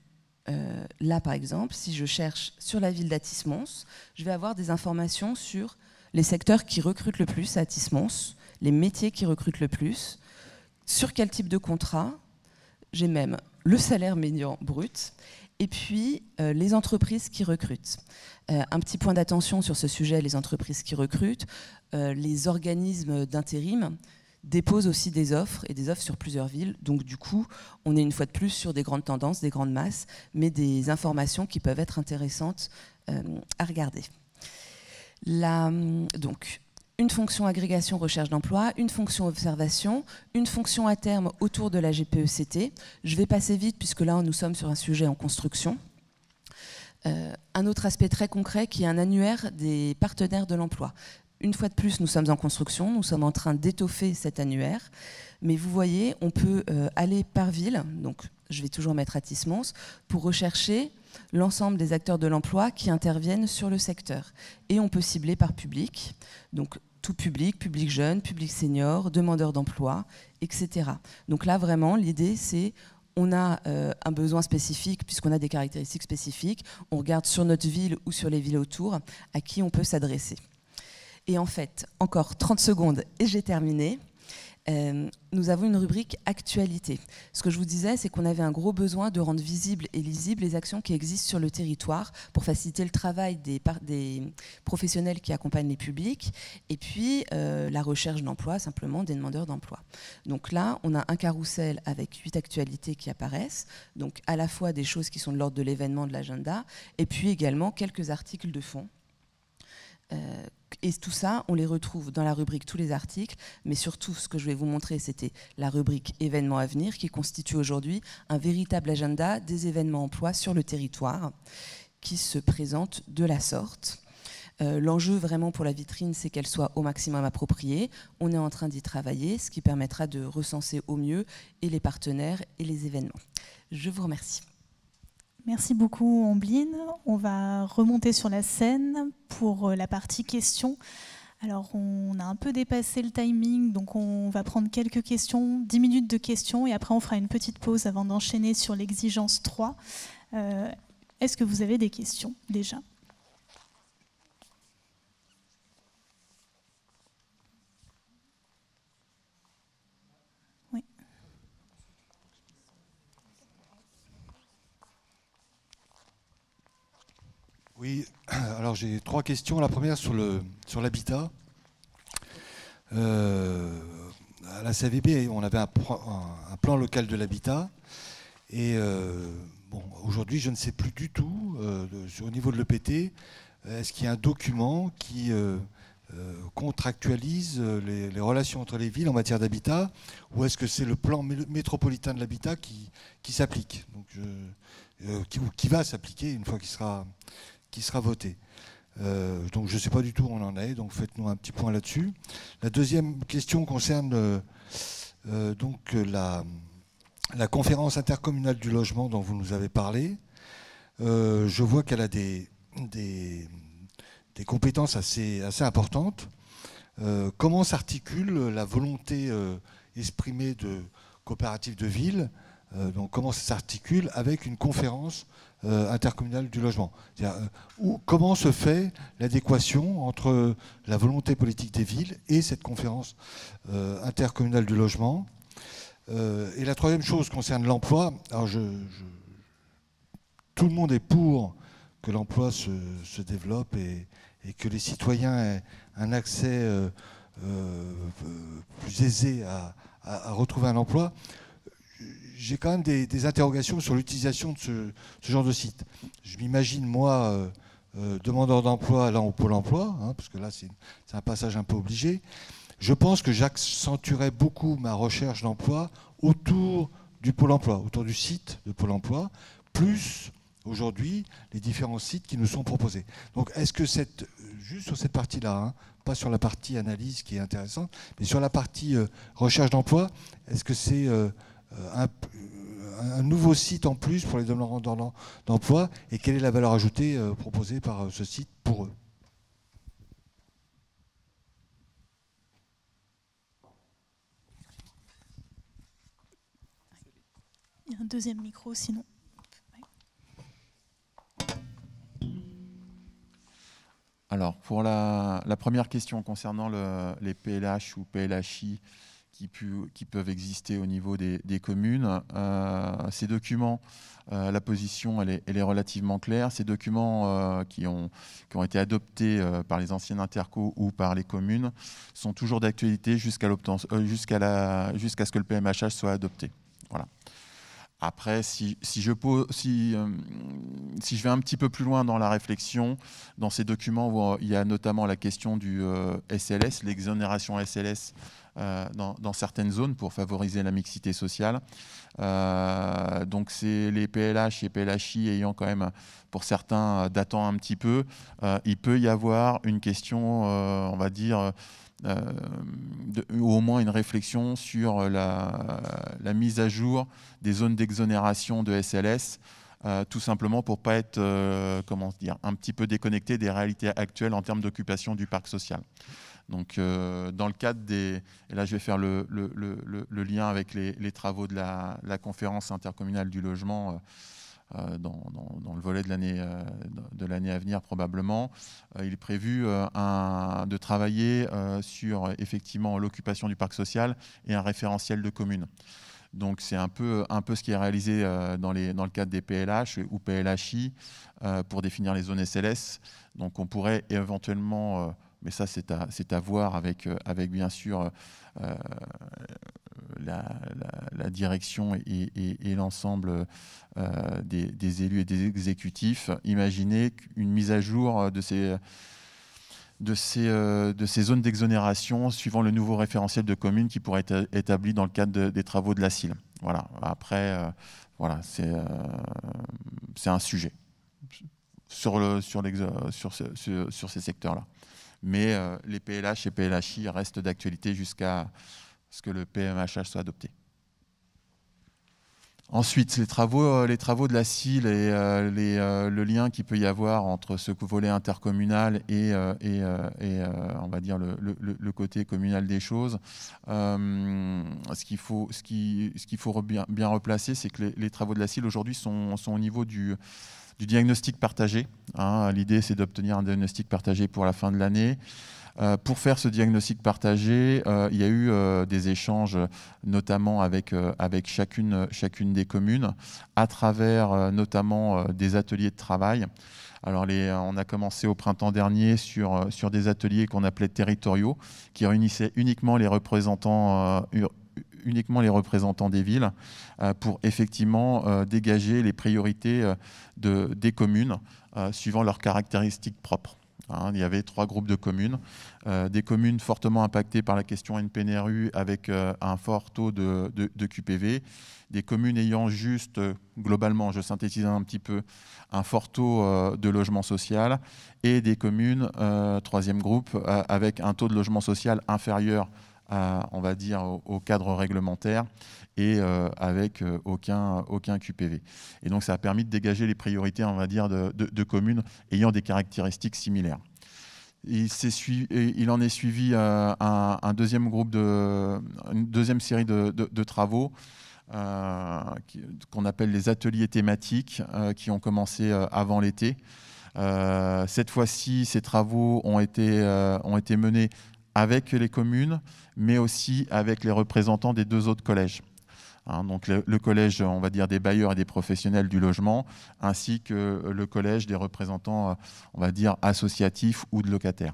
Speaker 15: là, par exemple, si je cherche sur la ville d'Athis-Mons, je vais avoir des informations sur les secteurs qui recrutent le plus à Athis-Mons, les métiers qui recrutent le plus, sur quel type de contrat, j'ai même le salaire médian brut, et puis les entreprises qui recrutent. Un petit point d'attention sur ce sujet, les entreprises qui recrutent, les organismes d'intérim déposent aussi des offres, et des offres sur plusieurs villes. Donc du coup, on est une fois de plus sur des grandes tendances, des grandes masses, mais des informations qui peuvent être intéressantes à regarder. Donc, une fonction agrégation recherche d'emploi, une fonction observation, une fonction à terme autour de la GPECT. Je vais passer vite puisque là nous sommes sur un sujet en construction. Un autre aspect très concret qui est un annuaire des partenaires de l'emploi. Une fois de plus, nous sommes en construction, nous sommes en train d'étoffer cet annuaire, mais vous voyez, on peut aller par ville, donc je vais toujours mettre Atis-Mons, pour rechercher l'ensemble des acteurs de l'emploi qui interviennent sur le secteur. Et on peut cibler par public, donc tout public, public jeune, public senior, demandeur d'emploi, etc. Donc là, vraiment, l'idée, c'est on a un besoin spécifique, puisqu'on a des caractéristiques spécifiques, on regarde sur notre ville ou sur les villes autour à qui on peut s'adresser. Et en fait, encore 30 secondes et j'ai terminé. Nous avons une rubrique actualité. Ce que je vous disais, c'est qu'on avait un gros besoin de rendre visibles et lisibles les actions qui existent sur le territoire pour faciliter le travail des professionnels qui accompagnent les publics et puis la recherche d'emploi, simplement des demandeurs d'emploi. Donc là, on a un carrousel avec 8 actualités qui apparaissent, donc à la fois des choses qui sont de l'ordre de l'événement, de l'agenda, et puis également quelques articles de fond. Et tout ça, on les retrouve dans la rubrique tous les articles, mais surtout ce que je vais vous montrer, c'était la rubrique événements à venir qui constitue aujourd'hui un véritable agenda des événements emploi sur le territoire qui se présente de la sorte. L'enjeu vraiment pour la vitrine, c'est qu'elle soit au maximum appropriée. On est en train d'y travailler, ce qui permettra de recenser au mieux et les partenaires et les événements. Je vous remercie.
Speaker 2: Merci beaucoup, Ambline. On va remonter sur la scène pour la partie questions. Alors, on a un peu dépassé le timing, donc on va prendre quelques questions, 10 minutes de questions, et après on fera une petite pause avant d'enchaîner sur l'exigence 3. Est-ce que vous avez des questions déjà ?
Speaker 7: Oui, alors j'ai 3 questions. La première sur l'habitat. À la CAVB, on avait un plan local de l'habitat. Et bon, aujourd'hui, je ne sais plus du tout, au niveau de l'EPT, est-ce qu'il y a un document qui contractualise les relations entre les villes en matière d'habitat, ou est-ce que c'est le plan métropolitain de l'habitat qui s'applique, qui va s'appliquer une fois qu'il sera voté. Donc je ne sais pas du tout où on en est, donc faites-nous un petit point là-dessus. La deuxième question concerne donc la conférence intercommunale du logement dont vous nous avez parlé. Je vois qu'elle a des compétences assez importantes. Comment s'articule la volonté exprimée de coopératives de ville, donc comment ça s'articule avec une conférence intercommunale du logement. Comment se fait l'adéquation entre la volonté politique des villes et cette conférence intercommunale du logement. Et la troisième chose concerne l'emploi. Alors tout le monde est pour que l'emploi se développe et que les citoyens aient un accès plus aisé à retrouver un emploi. J'ai quand même des interrogations sur l'utilisation de ce genre de site. Je m'imagine, moi, demandeur d'emploi allant au Pôle emploi, parce que là, c'est un passage un peu obligé. Je pense que j'accentuerais beaucoup ma recherche d'emploi autour du Pôle emploi, autour du site de Pôle emploi, plus aujourd'hui les différents sites qui nous sont proposés. Donc, est-ce que juste sur cette partie-là, pas sur la partie analyse qui est intéressante, mais sur la partie recherche d'emploi, est-ce que c'est un nouveau site en plus pour les demandeurs d'emploi, et quelle est la valeur ajoutée proposée par ce site pour eux?
Speaker 2: Il y a un deuxième micro sinon.
Speaker 13: Alors, pour la première question concernant les PLH ou PLHI qui peuvent exister au niveau des communes, ces documents, la position elle est relativement claire. Ces documents qui ont été adoptés par les anciennes intercos ou par les communes sont toujours d'actualité jusqu'à ce que le PMHH soit adopté. Voilà. Après, si je vais un petit peu plus loin dans la réflexion, dans ces documents, il y a notamment la question du SLS, l'exonération SLS dans certaines zones pour favoriser la mixité sociale. Donc c'est les PLH et PLHI ayant quand même, pour certains, datant un petit peu, il peut y avoir une question, on va dire, ou au moins une réflexion sur la mise à jour des zones d'exonération de SLS, tout simplement pour ne pas être un petit peu déconnecté des réalités actuelles en termes d'occupation du parc social. Donc, dans le cadre des... Et là, je vais faire le lien avec les travaux de la conférence intercommunale du logement dans le volet de l'année à venir, probablement. Il est prévu de travailler sur, effectivement, l'occupation du parc social et un référentiel de communes. Donc, c'est un peu ce qui est réalisé dans le cadre des PLH ou PLHI pour définir les zones SLS. Donc, on pourrait éventuellement... mais ça, c'est à voir avec bien sûr la direction et l'ensemble des élus et des exécutifs. Imaginez une mise à jour de ces zones d'exonération suivant le nouveau référentiel de communes qui pourrait être établi dans le cadre des travaux de la CIL. Voilà. Après, voilà, c'est un sujet sur ces secteurs-là. Mais les PLH et PLHI restent d'actualité jusqu'à ce que le PMHH soit adopté. Ensuite, les travaux de la CIL et le lien qu'il peut y avoir entre ce volet intercommunal et on va dire le côté communal des choses. Ce qu'il faut bien replacer, c'est que les travaux de la CIL aujourd'hui sont au niveau du diagnostic partagé. L'idée, c'est d'obtenir un diagnostic partagé pour la fin de l'année. Pour faire ce diagnostic partagé, il y a eu des échanges, notamment avec chacune des communes, à travers notamment des ateliers de travail. Alors, on a commencé au printemps dernier sur des ateliers qu'on appelait territoriaux, qui réunissaient uniquement les représentants des villes pour effectivement dégager les priorités des communes suivant leurs caractéristiques propres. Il y avait 3 groupes de communes, des communes fortement impactées par la question NPNRU avec un fort taux de QPV, des communes ayant juste, globalement, je synthétise un petit peu, un fort taux de logement social, et des communes, 3e groupe, avec un taux de logement social inférieur on va dire, au cadre réglementaire et avec aucun QPV. Et donc, ça a permis de dégager les priorités, on va dire, de communes ayant des caractéristiques similaires. Il en est suivi une deuxième série de travaux qu'on appelle les ateliers thématiques qui ont commencé avant l'été. Cette fois-ci, ces travaux ont été menés avec les communes, mais aussi avec les représentants des 2 autres collèges. Donc le collège, on va dire, des bailleurs et des professionnels du logement, ainsi que le collège des représentants, on va dire, associatifs ou de locataires.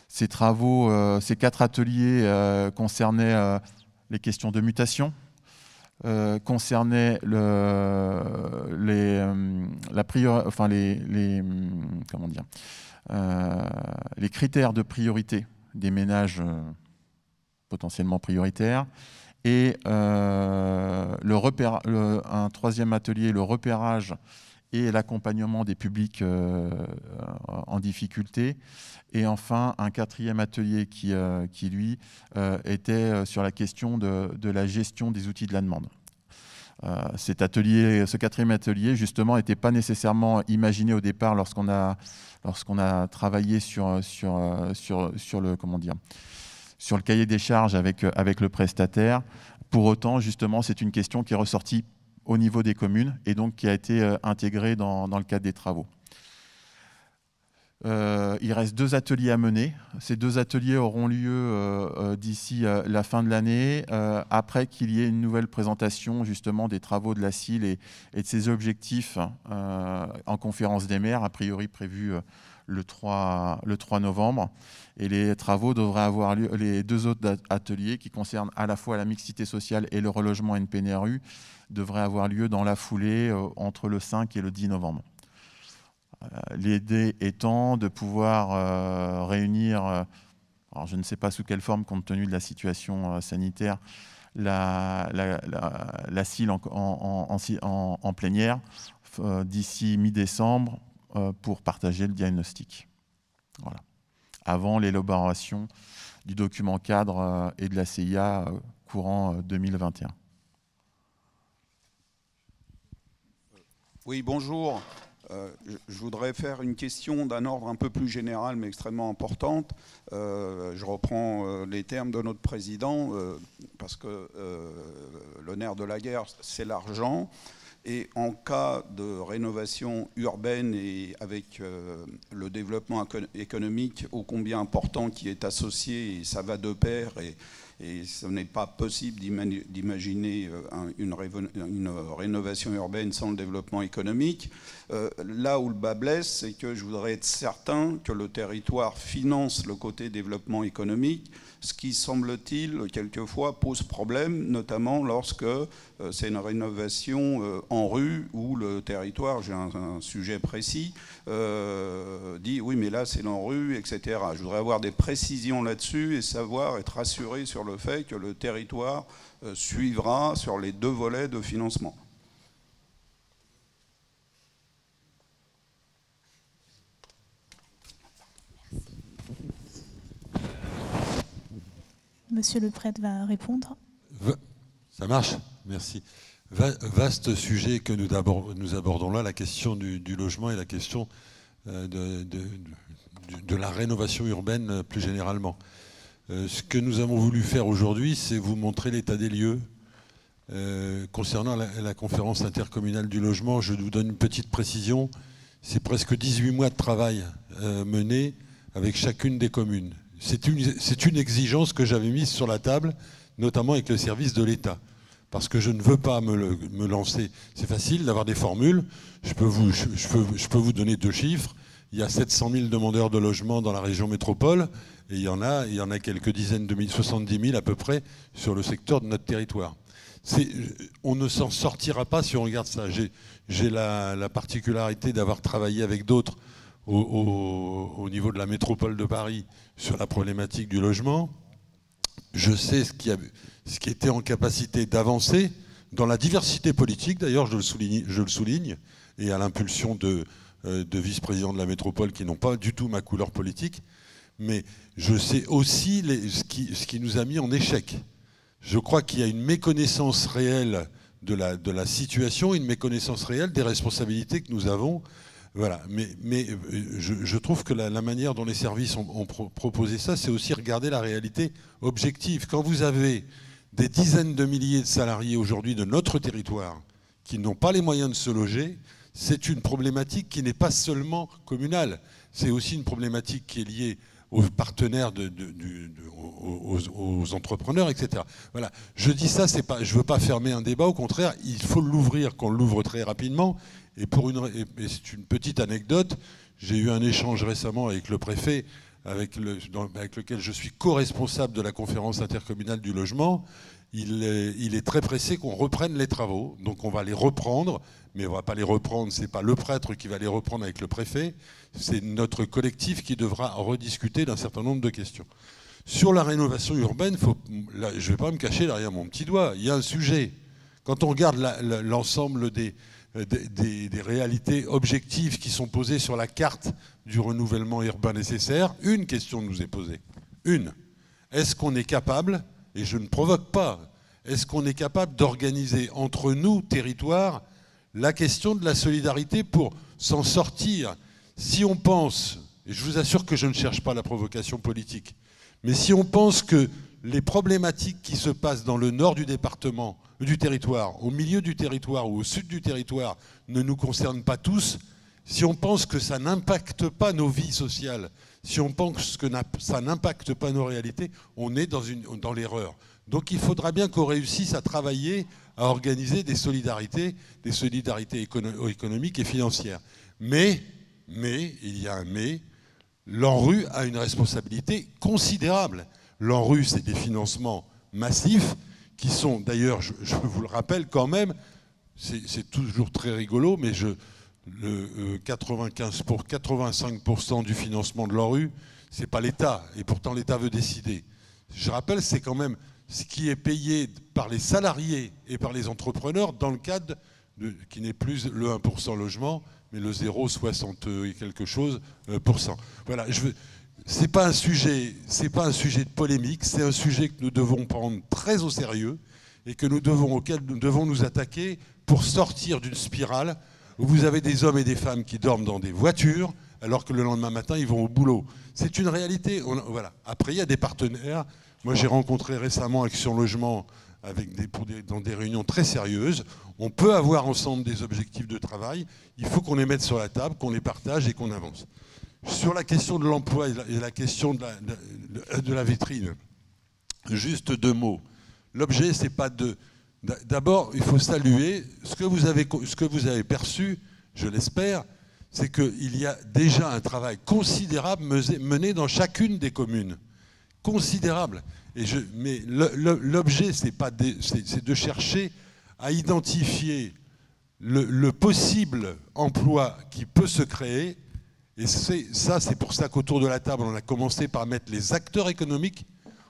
Speaker 13: Ces travaux, ces 4 ateliers concernaient les questions de mutation, concernaient les critères de priorité des ménages potentiellement prioritaires, et un 3e atelier, le repérage et l'accompagnement des publics en difficulté, et enfin un 4e atelier qui lui, était sur la question de la gestion des outils de la demande. Ce 4e atelier, justement, n'était pas nécessairement imaginé au départ lorsqu'on a travaillé sur le cahier des charges avec le prestataire. Pour autant, justement, c'est une question qui est ressortie au niveau des communes et donc qui a été intégrée dans le cadre des travaux. Il reste 2 ateliers à mener. Ces 2 ateliers auront lieu d'ici la fin de l'année, après qu'il y ait une nouvelle présentation justement des travaux de la CIL et de ses objectifs en conférence des maires, a priori prévu le 3 novembre. Et les travaux devraient avoir lieu, les 2 autres ateliers qui concernent à la fois la mixité sociale et le relogement NPNRU devraient avoir lieu dans la foulée entre le 5 et le 10 novembre. L'idée étant de pouvoir réunir, alors je ne sais pas sous quelle forme compte tenu de la situation sanitaire, la CIL en plénière d'ici mi-décembre pour partager le diagnostic. Voilà. Avant l'élaboration du document cadre et de la CIA courant 2021.
Speaker 16: Oui, bonjour. Je voudrais faire une question d'un ordre un peu plus général, mais extrêmement importante. Je reprends les termes de notre président, parce que le nerf de la guerre, c'est l'argent. Et en cas de rénovation urbaine et avec le développement économique ô combien important qui est associé, et ça va de pair, et ce n'est pas possible d'imaginer une rénovation urbaine sans le développement économique. Là où le bas blesse, c'est que je voudrais être certain que le territoire finance le côté développement économique, ce qui, semble-t-il, quelquefois pose problème, notamment lorsque c'est une rénovation en rue où le territoire, j'ai un sujet précis, dit oui mais là c'est l'ANRU, etc. Je voudrais avoir des précisions là-dessus et savoir être rassuré sur le fait que le territoire suivra sur les deux volets de financement.
Speaker 2: Monsieur le prêtre va répondre.
Speaker 1: Ça marche, merci. Vaste sujet que nous abordons là, la question du logement et la question de la rénovation urbaine plus généralement. Ce que nous avons voulu faire aujourd'hui, c'est vous montrer l'état des lieux. Concernant la conférence intercommunale du logement, je vous donne une petite précision. C'est presque 18 mois de travail mené avec chacune des communes. C'est une exigence que j'avais mise sur la table, notamment avec le service de l'État. Parce que je ne veux pas me lancer. C'est facile d'avoir des formules. Je peux vous donner 2 chiffres. Il y a 700 000 demandeurs de logement dans la région métropole. Et il y en a quelques dizaines de mille, 70 000 à peu près, sur le secteur de notre territoire. On ne s'en sortira pas si on regarde ça. J'ai la particularité d'avoir travaillé avec d'autres au niveau de la métropole de Paris sur la problématique du logement. Je sais ce qui était en capacité d'avancer dans la diversité politique, d'ailleurs je le souligne, et à l'impulsion de vice-présidents de la métropole qui n'ont pas du tout ma couleur politique, mais je sais aussi ce qui nous a mis en échec. Je crois qu'il y a une méconnaissance réelle de la situation, une méconnaissance réelle des responsabilités que nous avons. Voilà. Mais je trouve que la manière dont les services ont proposé ça, c'est aussi regarder la réalité objective. Quand vous avez des dizaines de milliers de salariés aujourd'hui de notre territoire qui n'ont pas les moyens de se loger, c'est une problématique qui n'est pas seulement communale. C'est aussi une problématique qui est liée aux partenaires, aux entrepreneurs, etc. Voilà. Je dis ça, je ne veux pas fermer un débat, au contraire, il faut l'ouvrir, qu'on l'ouvre très rapidement. Et c'est une petite anecdote, j'ai eu un échange récemment avec le préfet, avec lequel je suis co-responsable de la conférence intercommunale du logement. Il est très pressé qu'on reprenne les travaux, donc on va les reprendre, mais on ne va pas les reprendre, ce n'est pas le prêtre qui va les reprendre avec le préfet, c'est notre collectif qui devra rediscuter d'un certain nombre de questions. Sur la rénovation urbaine, je ne vais pas me cacher derrière mon petit doigt, il y a un sujet. Quand on regarde l'ensemble des réalités objectives qui sont posées sur la carte du renouvellement urbain nécessaire, une question nous est posée. Est-ce qu'on est capable, et je ne provoque pas, est-ce qu'on est capable d'organiser entre nous, territoires, la question de la solidarité pour s'en sortir? Si on pense, et je vous assure que je ne cherche pas la provocation politique, mais si on pense que les problématiques qui se passent dans le nord du département, du territoire, au milieu du territoire ou au sud du territoire ne nous concernent pas tous, si on pense que ça n'impacte pas nos vies sociales, si on pense que ça n'impacte pas nos réalités, on est dans l'erreur. Donc il faudra bien qu'on réussisse à travailler, à organiser des solidarités économiques et financières. Mais, il y a un mais, l'ANRU a une responsabilité considérable. L'ANRU, c'est des financements massifs qui sont, d'ailleurs, je vous le rappelle quand même, c'est toujours très rigolo, mais 85% du financement de l'ANRU, ce n'est pas l'État, et pourtant l'État veut décider. Je rappelle, c'est quand même ce qui est payé par les salariés et par les entrepreneurs dans le cadre qui n'est plus le 1% logement, mais le 0,60 et quelque chose %. Voilà, c'est pas un sujet de polémique, c'est un sujet que nous devons prendre très au sérieux et auquel nous devons nous attaquer pour sortir d'une spirale où vous avez des hommes et des femmes qui dorment dans des voitures alors que le lendemain matin, ils vont au boulot. C'est une réalité. Voilà. Après, il y a des partenaires. Moi, j'ai rencontré récemment Action Logement dans des réunions très sérieuses. On peut avoir ensemble des objectifs de travail. Il faut qu'on les mette sur la table, qu'on les partage et qu'on avance. Sur la question de l'emploi et la question de la vitrine, juste 2 mots. L'objet, c'est pas de... D'abord, il faut saluer ce que vous avez perçu, je l'espère, c'est qu'il y a déjà un travail considérable mené dans chacune des communes. Considérable. Mais l'objet, c'est de chercher à identifier le possible emploi qui peut se créer. Et c'est pour ça qu'autour de la table, on a commencé par mettre les acteurs économiques.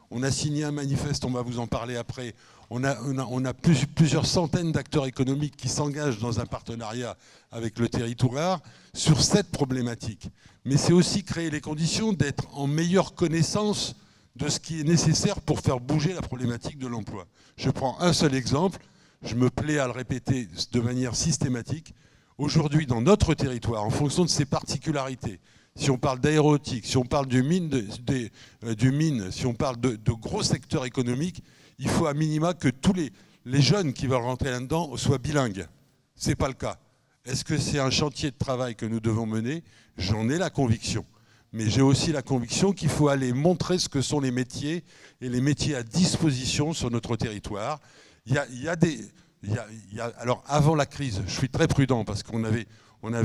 Speaker 1: On a signé un manifeste, on va vous en parler après. On a plusieurs centaines d'acteurs économiques qui s'engagent dans un partenariat avec le territoire sur cette problématique. Mais c'est aussi créer les conditions d'être en meilleure connaissance de ce qui est nécessaire pour faire bouger la problématique de l'emploi. Je prends un seul exemple, je me plais à le répéter de manière systématique. Aujourd'hui, dans notre territoire, en fonction de ses particularités, si on parle d'aéronautique, si on parle du mine, si on parle de gros secteurs économiques, il faut à minima que tous les jeunes qui veulent rentrer là-dedans soient bilingues. Ce n'est pas le cas. Est-ce que c'est un chantier de travail que nous devons mener? J'en ai la conviction. Mais j'ai aussi la conviction qu'il faut aller montrer ce que sont les métiers et les métiers à disposition sur notre territoire. Alors, avant la crise, je suis très prudent parce qu'on avait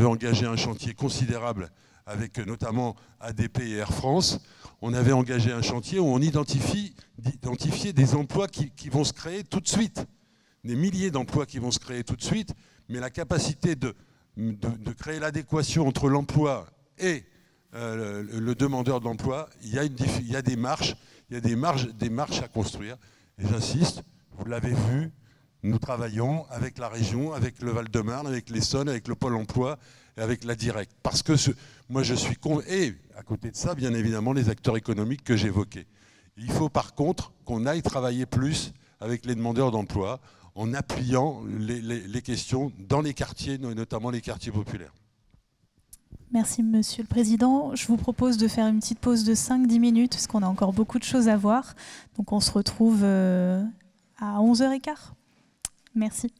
Speaker 1: engagé un chantier considérable avec notamment ADP et Air France. On avait engagé un chantier où on identifiait des emplois qui vont se créer tout de suite. Des milliers d'emplois qui vont se créer tout de suite, mais la capacité de créer l'adéquation entre l'emploi et le demandeur d'emploi, il y a des marches à construire. Et j'insiste, vous l'avez vu, nous travaillons avec la région, avec le Val-de-Marne, avec l'Essonne, avec le Pôle emploi et avec la Directe. Parce que moi je suis convaincu, et à côté de ça, bien évidemment, les acteurs économiques que j'évoquais. Il faut par contre qu'on aille travailler plus avec les demandeurs d'emploi en appuyant les questions dans les quartiers, notamment les quartiers populaires.
Speaker 2: Merci Monsieur le Président. Je vous propose de faire une petite pause de 5-10 minutes parce qu'on a encore beaucoup de choses à voir. Donc on se retrouve à 11h15. Merci.